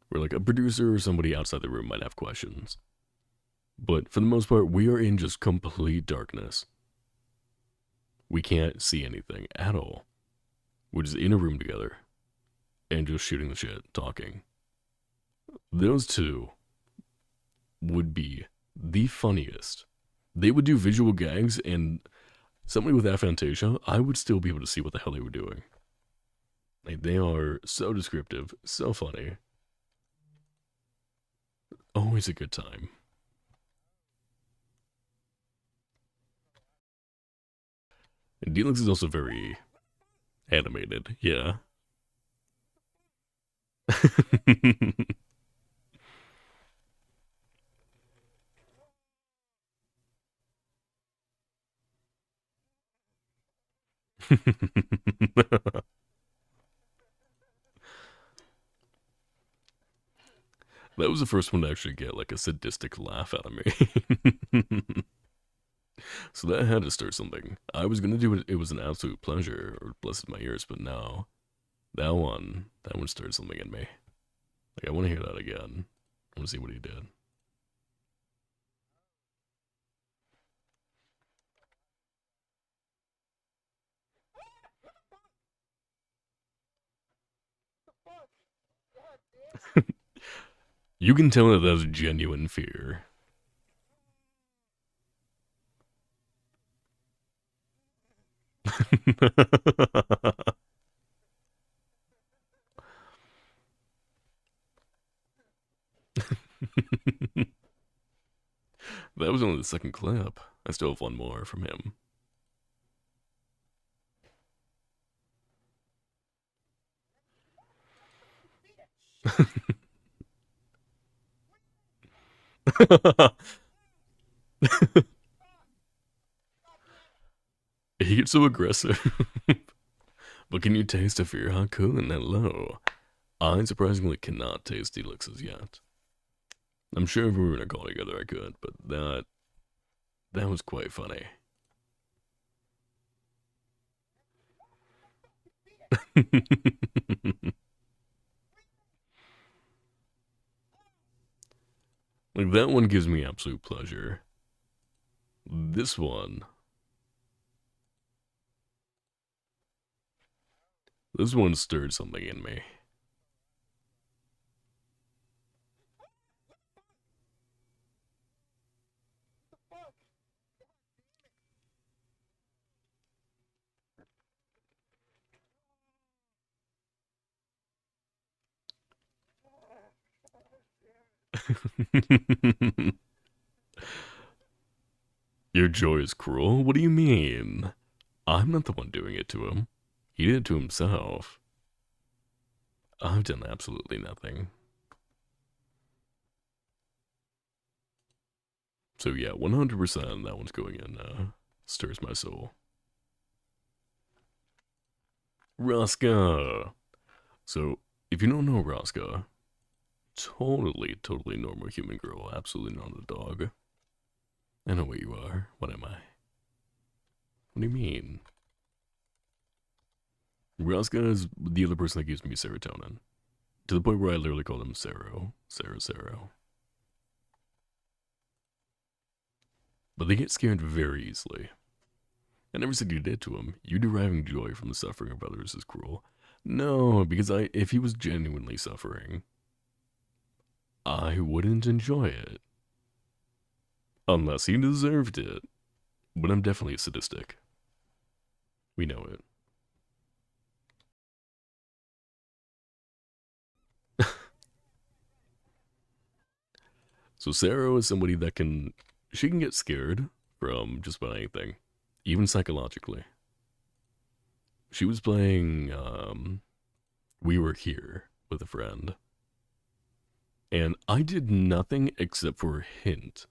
where, like, a producer or somebody outside the room might have questions. But for the most part, we are in just complete darkness. We can't see anything at all. We're just in a room together and just shooting the shit, talking. Those two would be the funniest. They would do visual gags, and somebody with aphantasia, I would still be able to see what the hell they were doing. Like, they are so descriptive, so funny. Always a good time. And Delix is also very animated, yeah. That was the first one to actually get like a sadistic laugh out of me. So that had to start something. I was gonna do it, it was an absolute pleasure, or blessed my ears, but no. That one started something in me. Like, I wanna hear that again. I wanna see what he did. You can tell that that's genuine fear. That was only the second clip. I still have one more from him. He gets so aggressive. But can you taste a fear Hakun? Hello. I surprisingly cannot taste Elix's yet. I'm sure if we were in a call together I could, but that was quite funny. Like, that one gives me absolute pleasure. This one, this one stirred something in me. Your joy is cruel? What do you mean? I'm not the one doing it to him. He did it to himself. I've done absolutely nothing. So yeah, 100% that one's going in, stirs my soul. Raska! So, if you don't know Raska, totally normal human girl, absolutely not a dog. I know what you are. What am I? What do you mean? Raska is the other person that gives me serotonin. To the point where I literally call him Sero. Sero. But they get scared very easily. I never said you did to him. You deriving joy from the suffering of others is cruel. No, because if he was genuinely suffering, I wouldn't enjoy it. Unless he deserved it. But I'm definitely sadistic. We know it. So Sarah is somebody that she can get scared from just about anything, even psychologically. She was playing We Were Here with a friend, and I did nothing except for hint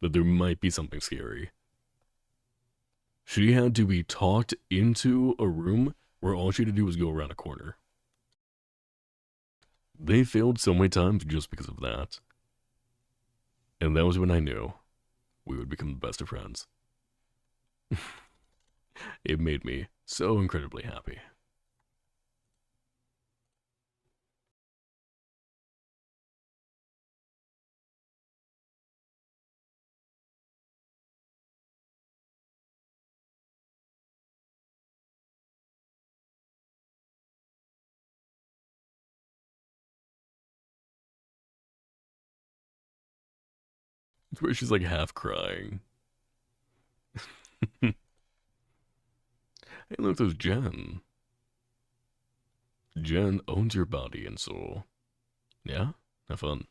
that there might be something scary. She had to be talked into a room where all she had to do was go around a corner. They failed so many times just because of that. And that was when I knew we would become the best of friends. It made me so incredibly happy. It's where she's like half crying. Hey, look, there's Jen. Jen owns your body and soul. Yeah? Have fun.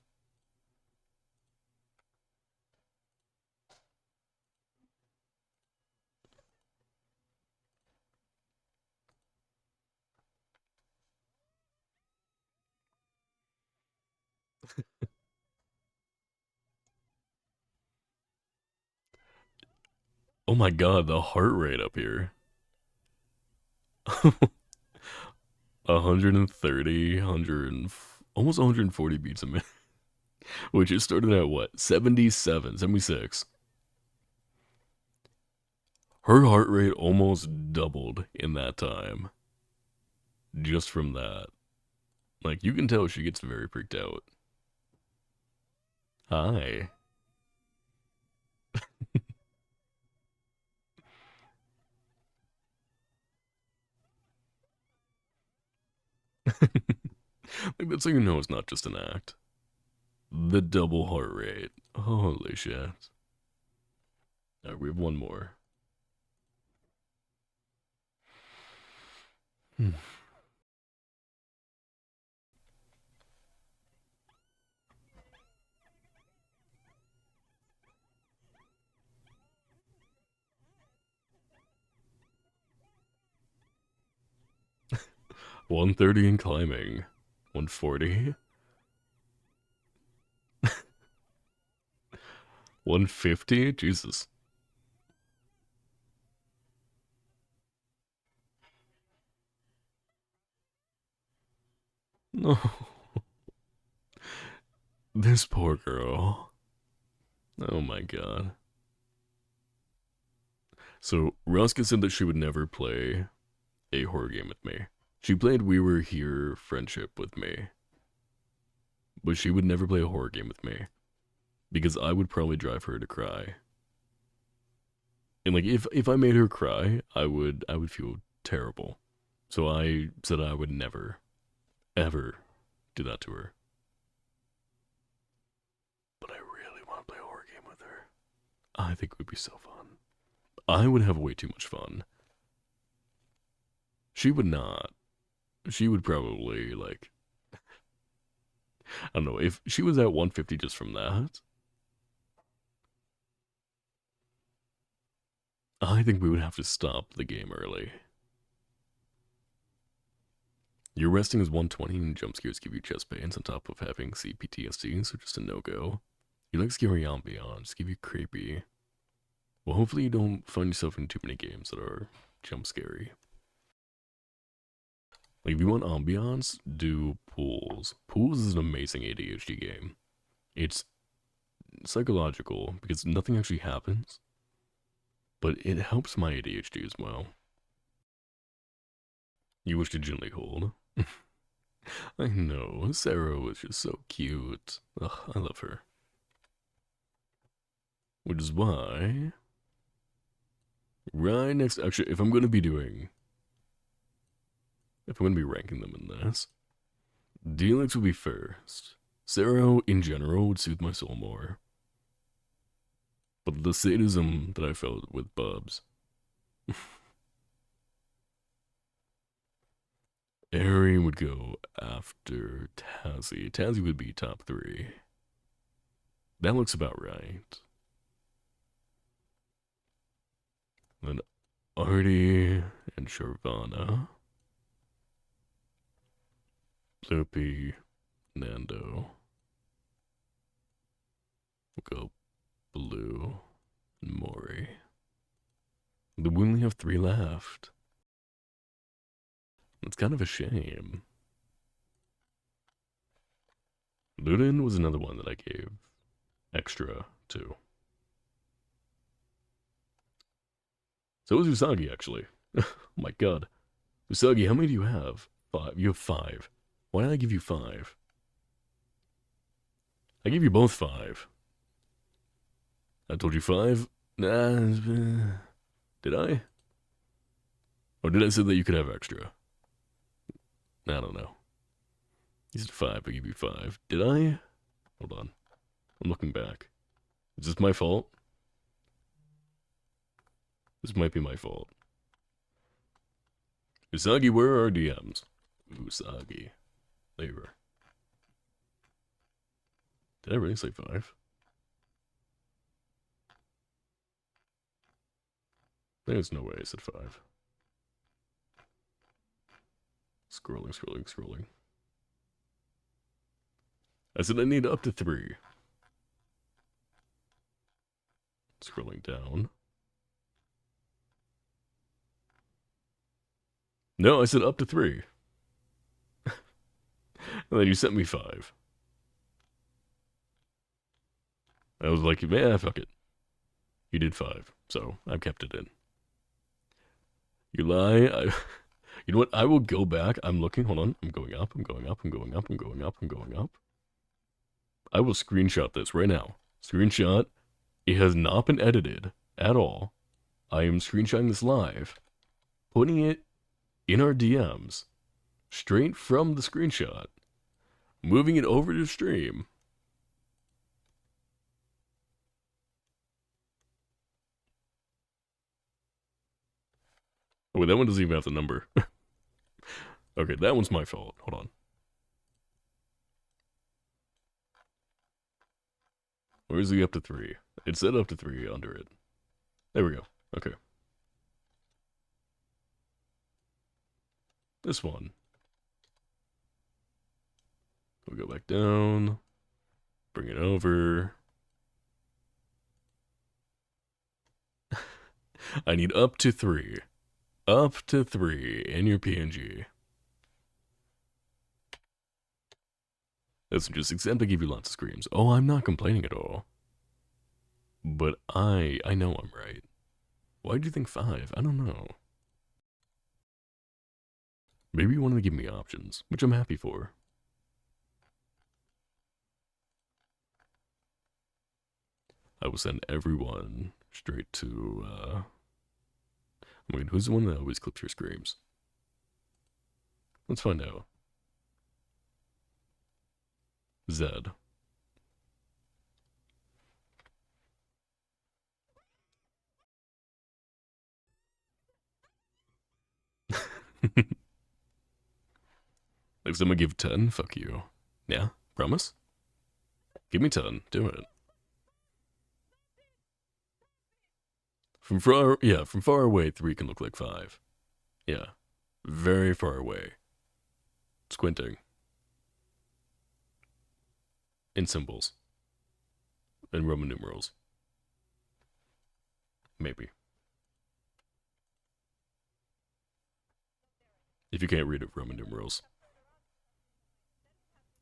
Oh my god, the heart rate up here. 130, almost 140 beats a minute. Which it started at what? 77, 76. Her heart rate almost doubled in that time. Just from that. Like, you can tell she gets very freaked out. Hi. Like, that's how you know it's not just an act. The double heart rate. Holy shit. Alright, we have one more. Hmm. 130 and climbing. 140. 150? Jesus. No. This poor girl. Oh my god. So, Ruska said that she would never play a horror game with me. She played We Were Here Friendship with me, but she would never play a horror game with me because I would probably drive her to cry. And like if I made her cry, I would feel terrible. So I said I would never ever do that to her. But I really want to play a horror game with her. I think it would be so fun. I would have way too much fun. She would not. She would probably like I don't know if she was at 150 just from that. I think we would have to stop the game early. Your resting is 120 and jump scares give you chest pains on top of having CPTSD, so just a no-go. You like scary ambiance, give you creepy. Well, hopefully you don't find yourself in too many games that are jump scary. Like, if you want ambiance, do Pools. Pools is an amazing ADHD game. It's psychological because nothing actually happens, but it helps my ADHD as well. You wish to gently hold. I know, Sarah was just so cute. Ugh, I love her. Which is why, right next, actually, if I'm going to be ranking them in this, Deluxe would be first. Sarah, in general, would soothe my soul more. But the sadism that I felt with Bubs. Ari would go after Tazzy. Tazzy would be top 3. That looks about right. Then Artie and Sharvana. Bloopy, Nando. We'll go Blue and Maury. We only have 3 left. It's kind of a shame. Ludin was another one that I gave extra to. So was Usagi, actually. Oh my god. Usagi, how many do you have? 5. You have 5. Why did I give you 5? I gave you both 5. I told you 5? Nah, did I? Or did I say that you could have extra? I don't know. You said 5, I gave you 5. Did I? Hold on. I'm looking back. Is this my fault? This might be my fault. Usagi, where are our DMs? Usagi. There you are. Did I really say 5? There's no way I said 5. Scrolling, scrolling, scrolling. I said I need up to 3. Scrolling down. No, I said up to 3. And then you sent me 5. I was like, man, fuck it. You did 5, so I've kept it in. You lie. You know what? I will go back. I'm looking. Hold on. I'm going up. I'm going up. I'm going up. I'm going up. I'm going up. I will screenshot this right now. Screenshot. It has not been edited at all. I am screenshotting this live, putting it in our DMs, straight from the screenshot, moving it over to stream. Oh, wait, that one doesn't even have the number. Okay, that one's my fault. Hold on. Where's the up to 3? It said up to 3 under it. There we go. Okay. This one. We'll go back down. Bring it over. I need up to 3. Up to 3 in your PNG. Listen, just accept I give you lots of screams. Oh, I'm not complaining at all. But I know I'm right. Why do you think 5? I don't know. Maybe you wanted to give me options, which I'm happy for. I will send everyone straight to, wait, who's the one that always clips your screams? Let's find out. Zed. If someone give 10, fuck you. Yeah? Promise? Give me 10. Do it. From far away, 3 can look like 5. Yeah. Very far away. Squinting. In symbols. In Roman numerals. Maybe. If you can't read it, Roman numerals.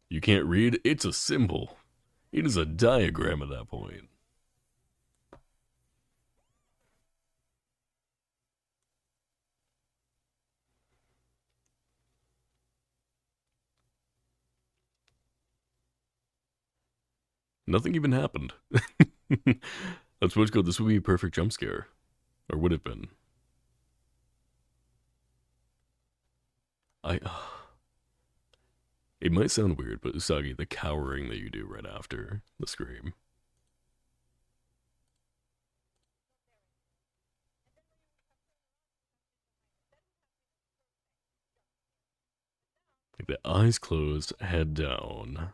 You can't read? It's a symbol. It is a diagram at that point. Nothing even happened. That's what's good. This would be a perfect jump scare. Or would have been. It might sound weird, but Usagi, the cowering that you do right after the scream. Like the eyes closed, head down.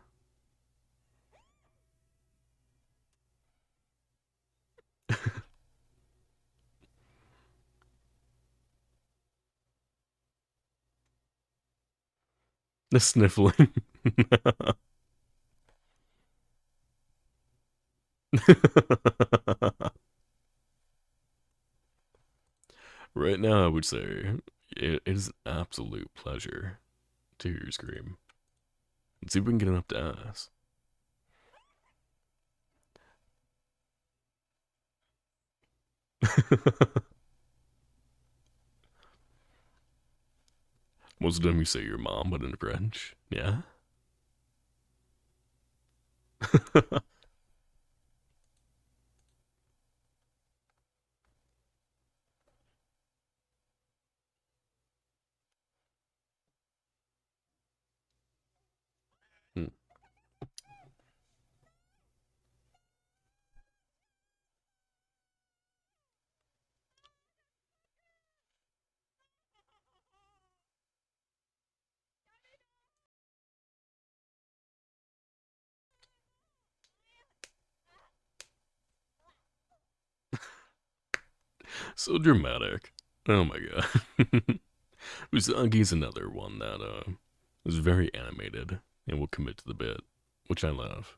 The sniffling. Right now, I would say it is an absolute pleasure to hear you scream. Let's see if we can get it up to ass. Most of the time you say your mom, but in French. Yeah? Hmm. So dramatic. Oh my god. Usagi's another one that is very animated and will commit to the bit, which I love.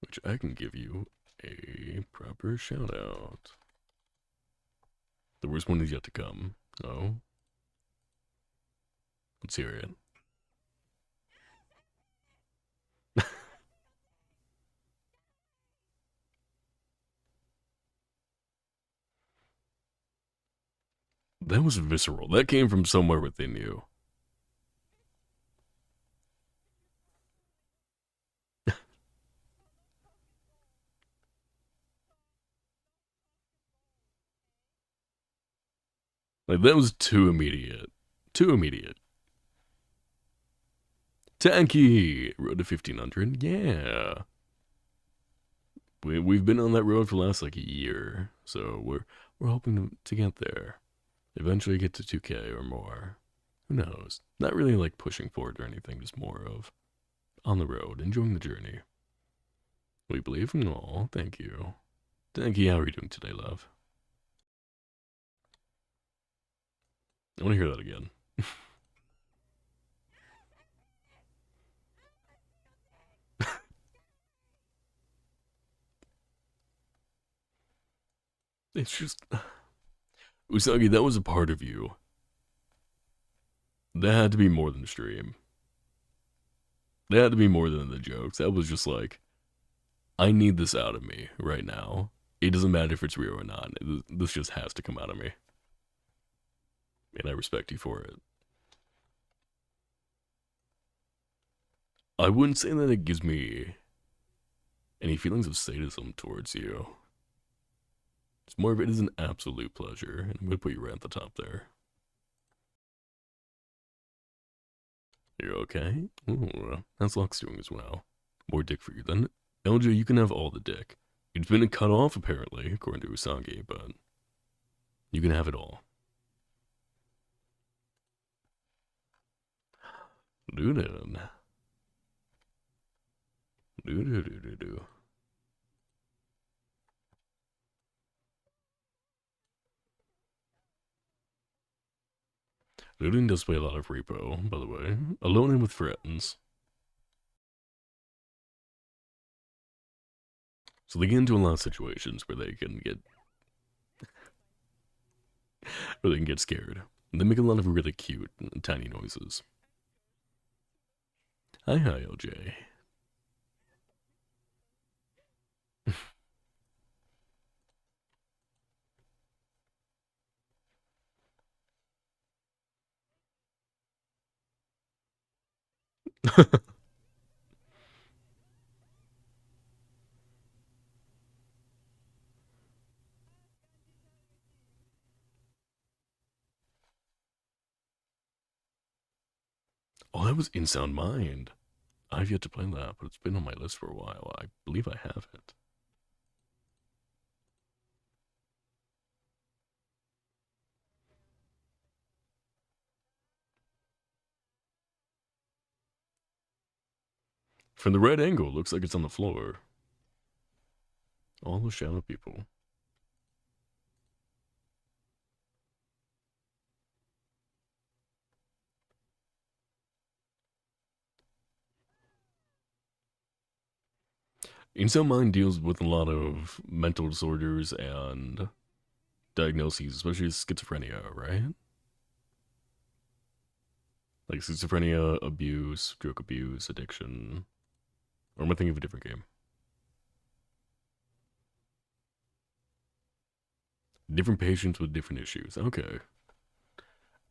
Which I can give you a proper shout out. The worst one is yet to come. Oh, let's hear it. That was visceral. That came from somewhere within you. Like, that was too immediate. Too immediate. Tanky! Road to 1500. Yeah. We've been on that road for the last, like, a year. So we're hoping to get there. Eventually get to 2K or more. Who knows? Not really like pushing forward or anything, just more of on the road, enjoying the journey. We believe in all. Thank you. Thank you. How are you doing today, love? I want to hear that again. It's just Usagi, that was a part of you. That had to be more than the stream. That had to be more than the jokes. That was just like, I need this out of me right now. It doesn't matter if it's real or not. This just has to come out of me. And I respect you for it. I wouldn't say that it gives me any feelings of sadism towards you. It's more of it is an absolute pleasure, and I'm gonna put you right at the top there. You're okay? Ooh, how's Lux doing as well? More dick for you then. LJ, you can have all the dick. It's been cut off apparently, according to Usagi, but you can have it all. Doo-doo. Doo-doo-doo-doo-doo. Looting does play a lot of repo, by the way. Alone and with friends. So they get into a lot of situations where they can get scared. They make a lot of really cute, tiny noises. Hi, LJ. Oh, that was In Sound Mind. I've yet to play that, but it's been on my list for a while. I believe I have it. From the right angle, looks like it's on the floor. All the shadow people. In Sound Mind deals with a lot of mental disorders and diagnoses, especially schizophrenia, right? Like schizophrenia, abuse, drug abuse, addiction. Or am I thinking of a different game? Different patients with different issues. Okay.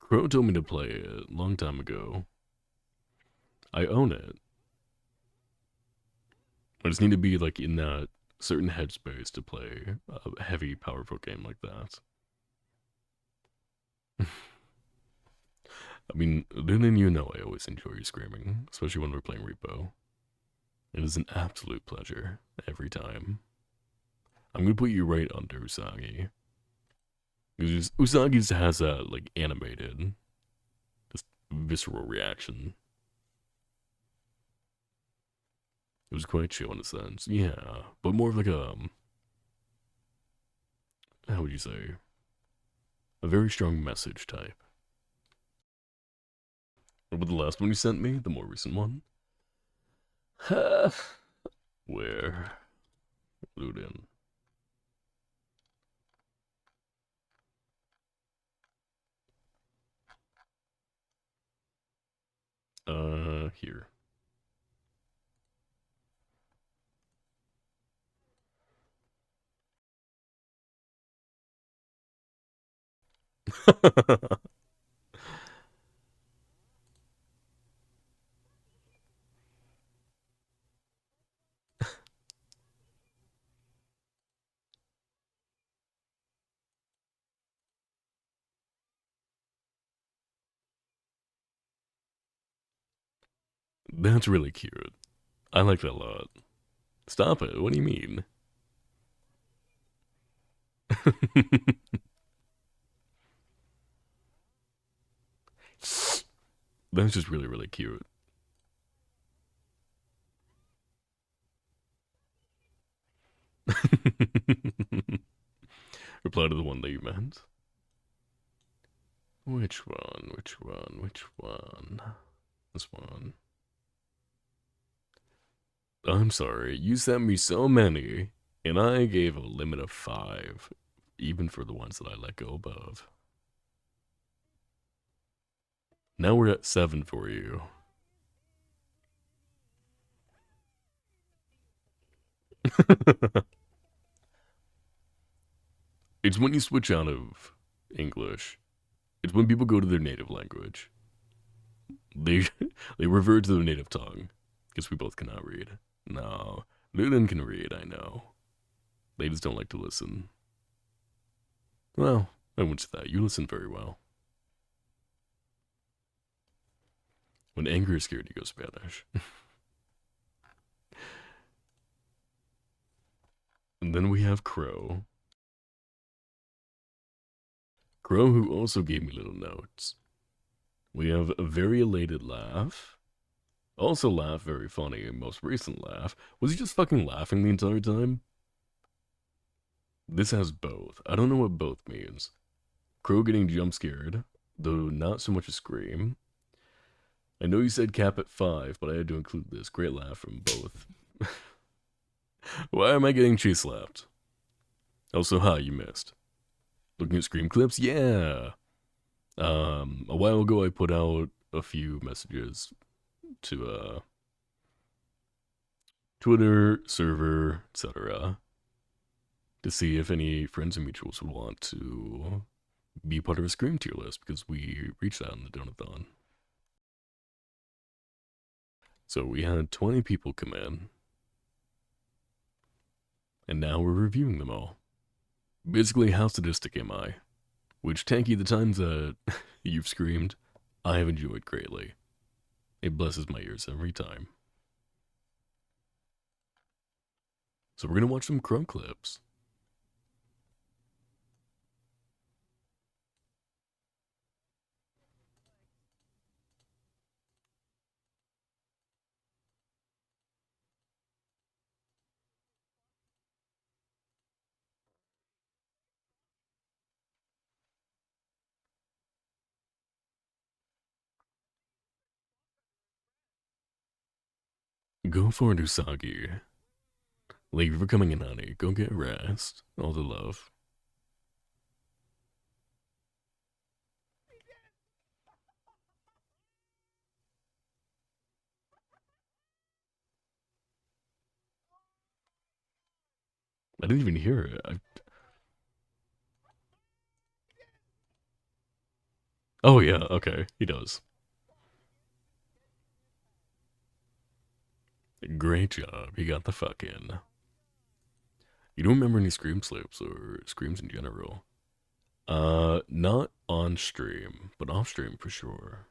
Crow told me to play it a long time ago. I own it. I just need to be like in that certain headspace to play a heavy, powerful game like that. I mean, then you know I always enjoy your screaming, especially when we're playing Repo. It is an absolute pleasure every time. I'm gonna put you right under Usagi. Because Usagi has that like animated, just visceral reaction. It was quite chill in a sense, yeah, but more of like a how would you say, a very strong message type. What about the last one you sent me, the more recent one? Where? Loot in. Here. That's really cute. I like that a lot. Stop it. What do you mean? That's just really, really cute. Reply to the one that you meant. Which one? Which one? Which one? This one. I'm sorry. You sent me so many, and I gave a limit of 5, even for the ones that I let go above. Now we're at 7 for you. It's when you switch out of English. It's when people go to their native language. They they revert to their native tongue. Because we both cannot read. No. Luden can read, I know. They just don't like to listen. Well, I wouldn't say that. You listen very well. When anger is scared, you go Spanish. And then we have Crow. Crow, who also gave me little notes. We have a very elated laugh. Also laugh, very funny. Most recent laugh. Was he just fucking laughing the entire time? This has both. I don't know what both means. Crow getting jump scared, though not so much a scream. I know you said cap at 5, but I had to include this. Great laugh from both. Why am I getting cheese slapped? Also, hi, you missed. Looking at scream clips? Yeah. A while ago I put out a few messages to Twitter, server, etc. to see if any friends and mutuals would want to be part of a Scream tier list because we reached out in the Donathon. So we had 20 people come in, and now we're reviewing them all. Basically, how sadistic am I? Which, Tanky, the times that you've screamed, I have enjoyed greatly. It blesses my ears every time. So we're gonna watch some Crow clips. Go for it, Usagi. Thank you for coming in, honey. Go get rest. All the love. I didn't even hear it. Oh, yeah, okay. He does. Great job. He got the fuck in. You don't remember any scream slips or screams in general? Not on stream, but off stream for sure.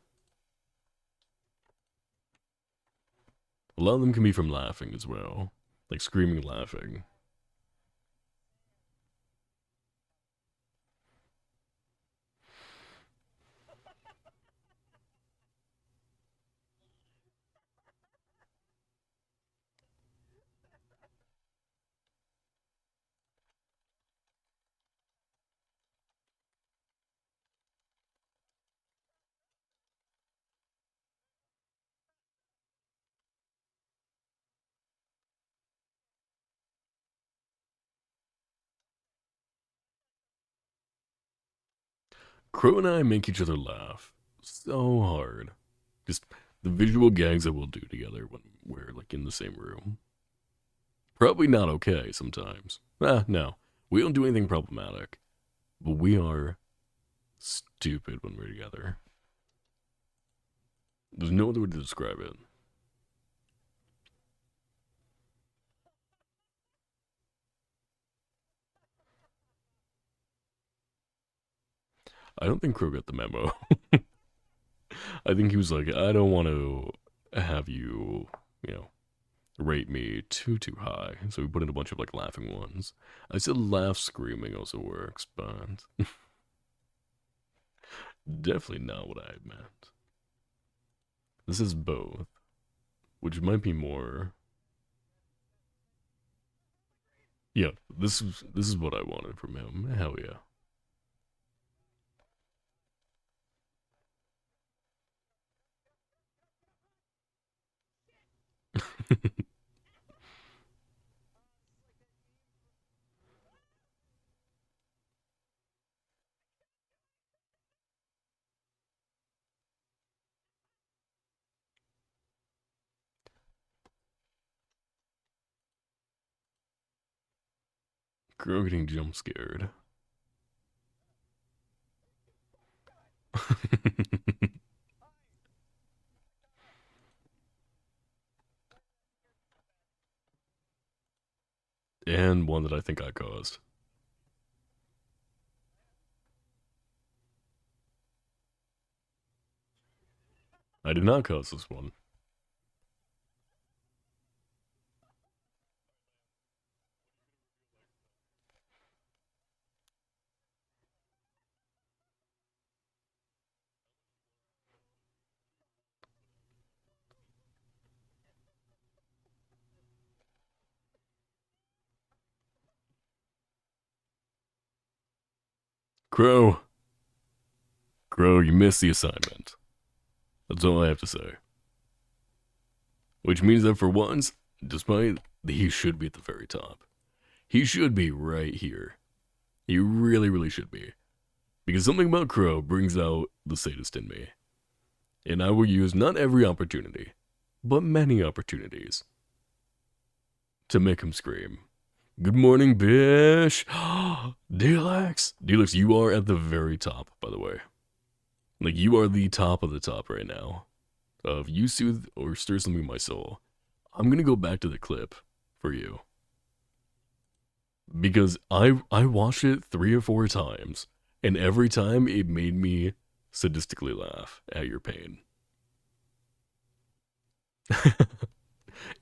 A lot of them can be from laughing as well. Like screaming laughing. Crow and I make each other laugh so hard. Just the visual gags that we'll do together when we're like in the same room. Probably not okay sometimes. No. We don't do anything problematic. But we are stupid when we're together. There's no other way to describe it. I don't think Crow got the memo. I think he was like, I don't want to have you, you know, rate me too high. So we put in a bunch of like laughing ones. I said laugh screaming also works, but definitely not what I had meant. This is both, which might be more. Yeah, this is what I wanted from him. Hell yeah. Girl getting jump scared. And one that I think I caused. I did not cause this one. Crow, Crow, you missed the assignment. That's all I have to say. Which means that for once, despite he should be at the very top, he should be right here. He really should be. Because something about Crow brings out the sadist in me. And I will use not every opportunity, but many opportunities to make him scream. Good morning, Bish. Delix. Delix, you are at the very top, by the way. Like, you are the top of the top right now. If you soothe or stir something in my soul, I'm gonna go back to the clip for you. Because I watched it 3 or 4 times, and every time it made me sadistically laugh at your pain.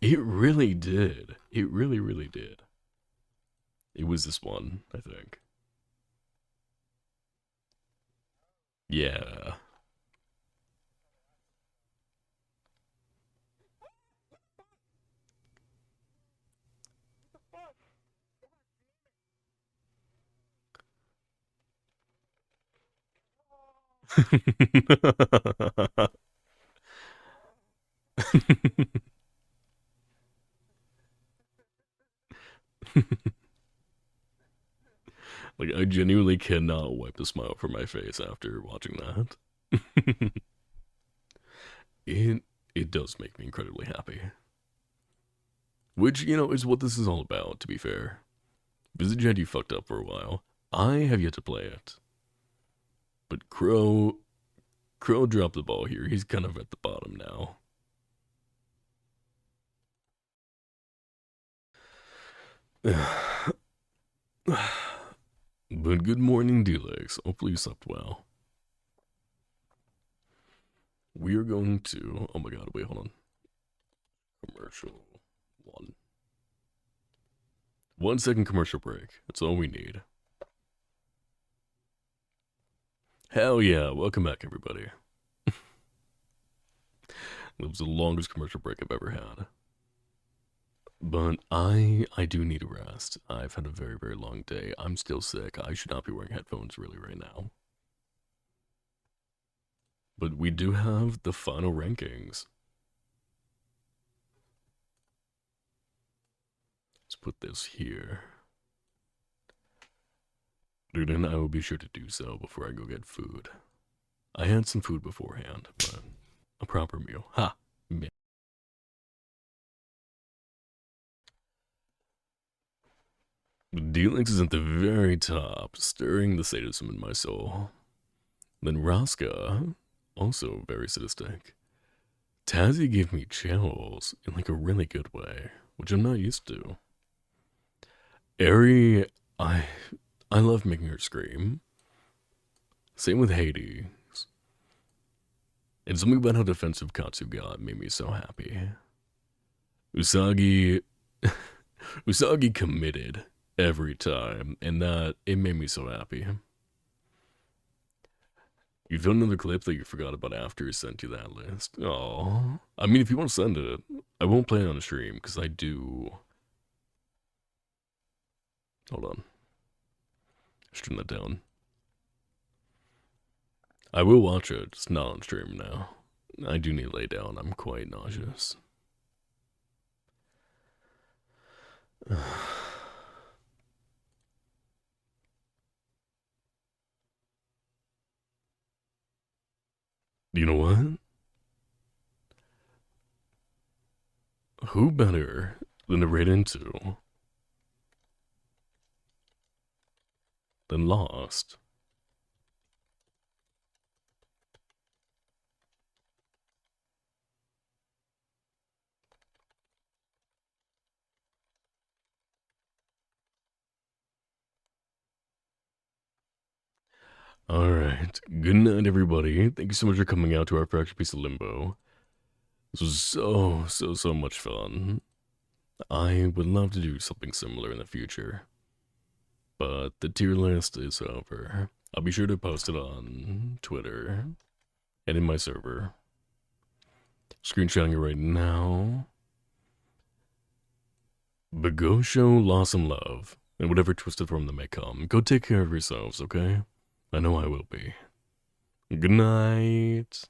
It really did. It really did. It was this one, I think. Yeah. Like, I genuinely cannot wipe the smile from my face after watching that. it it does make me incredibly happy. Which, is what this is all about, to be fair. Visit you fucked up for a while. I have yet to play it. But Crow dropped the ball here. He's kind of at the bottom now. But good morning, D-Legs. Hopefully you slept well. We are going to. Oh my god, wait, hold on. Commercial 1. 1 second commercial break. That's all we need. Hell yeah, welcome back, everybody. It was the longest commercial break I've ever had. But I do need a rest. I've had a very long day. I'm still sick. I should not be wearing headphones really right now. But we do have the final rankings. Let's put this here. Dude, and I will be sure to do so before I go get food. I had some food beforehand, but a proper meal. Ha! Man. Delix is at the very top, stirring the sadism in my soul. Then Raska, also very sadistic. Tazzy gave me chills in like a really good way, which I'm not used to. Ari, I love making her scream. Same with Hades. And something about how defensive Katsu got made me so happy. Usagi Usagi committed every time, and that it made me so happy. You found another clip that you forgot about after I sent you that list. Oh, I mean, if you want to send it, I won't play it on the stream because I do. Hold on, turn that down. I will watch it, just not on stream now. I do need to lay down. I'm quite nauseous. You know what? Who better than to raid into than Lost? Alright, good night, everybody. Thank you so much for coming out to our fractured piece of limbo. This was so much fun. I would love to do something similar in the future. But the tier list is over. I'll be sure to post it on Twitter and in my server. Screenshotting it right now. But go show Lost some love, and whatever twisted form that may come. Go take care of yourselves, okay? I know I will be. Good night.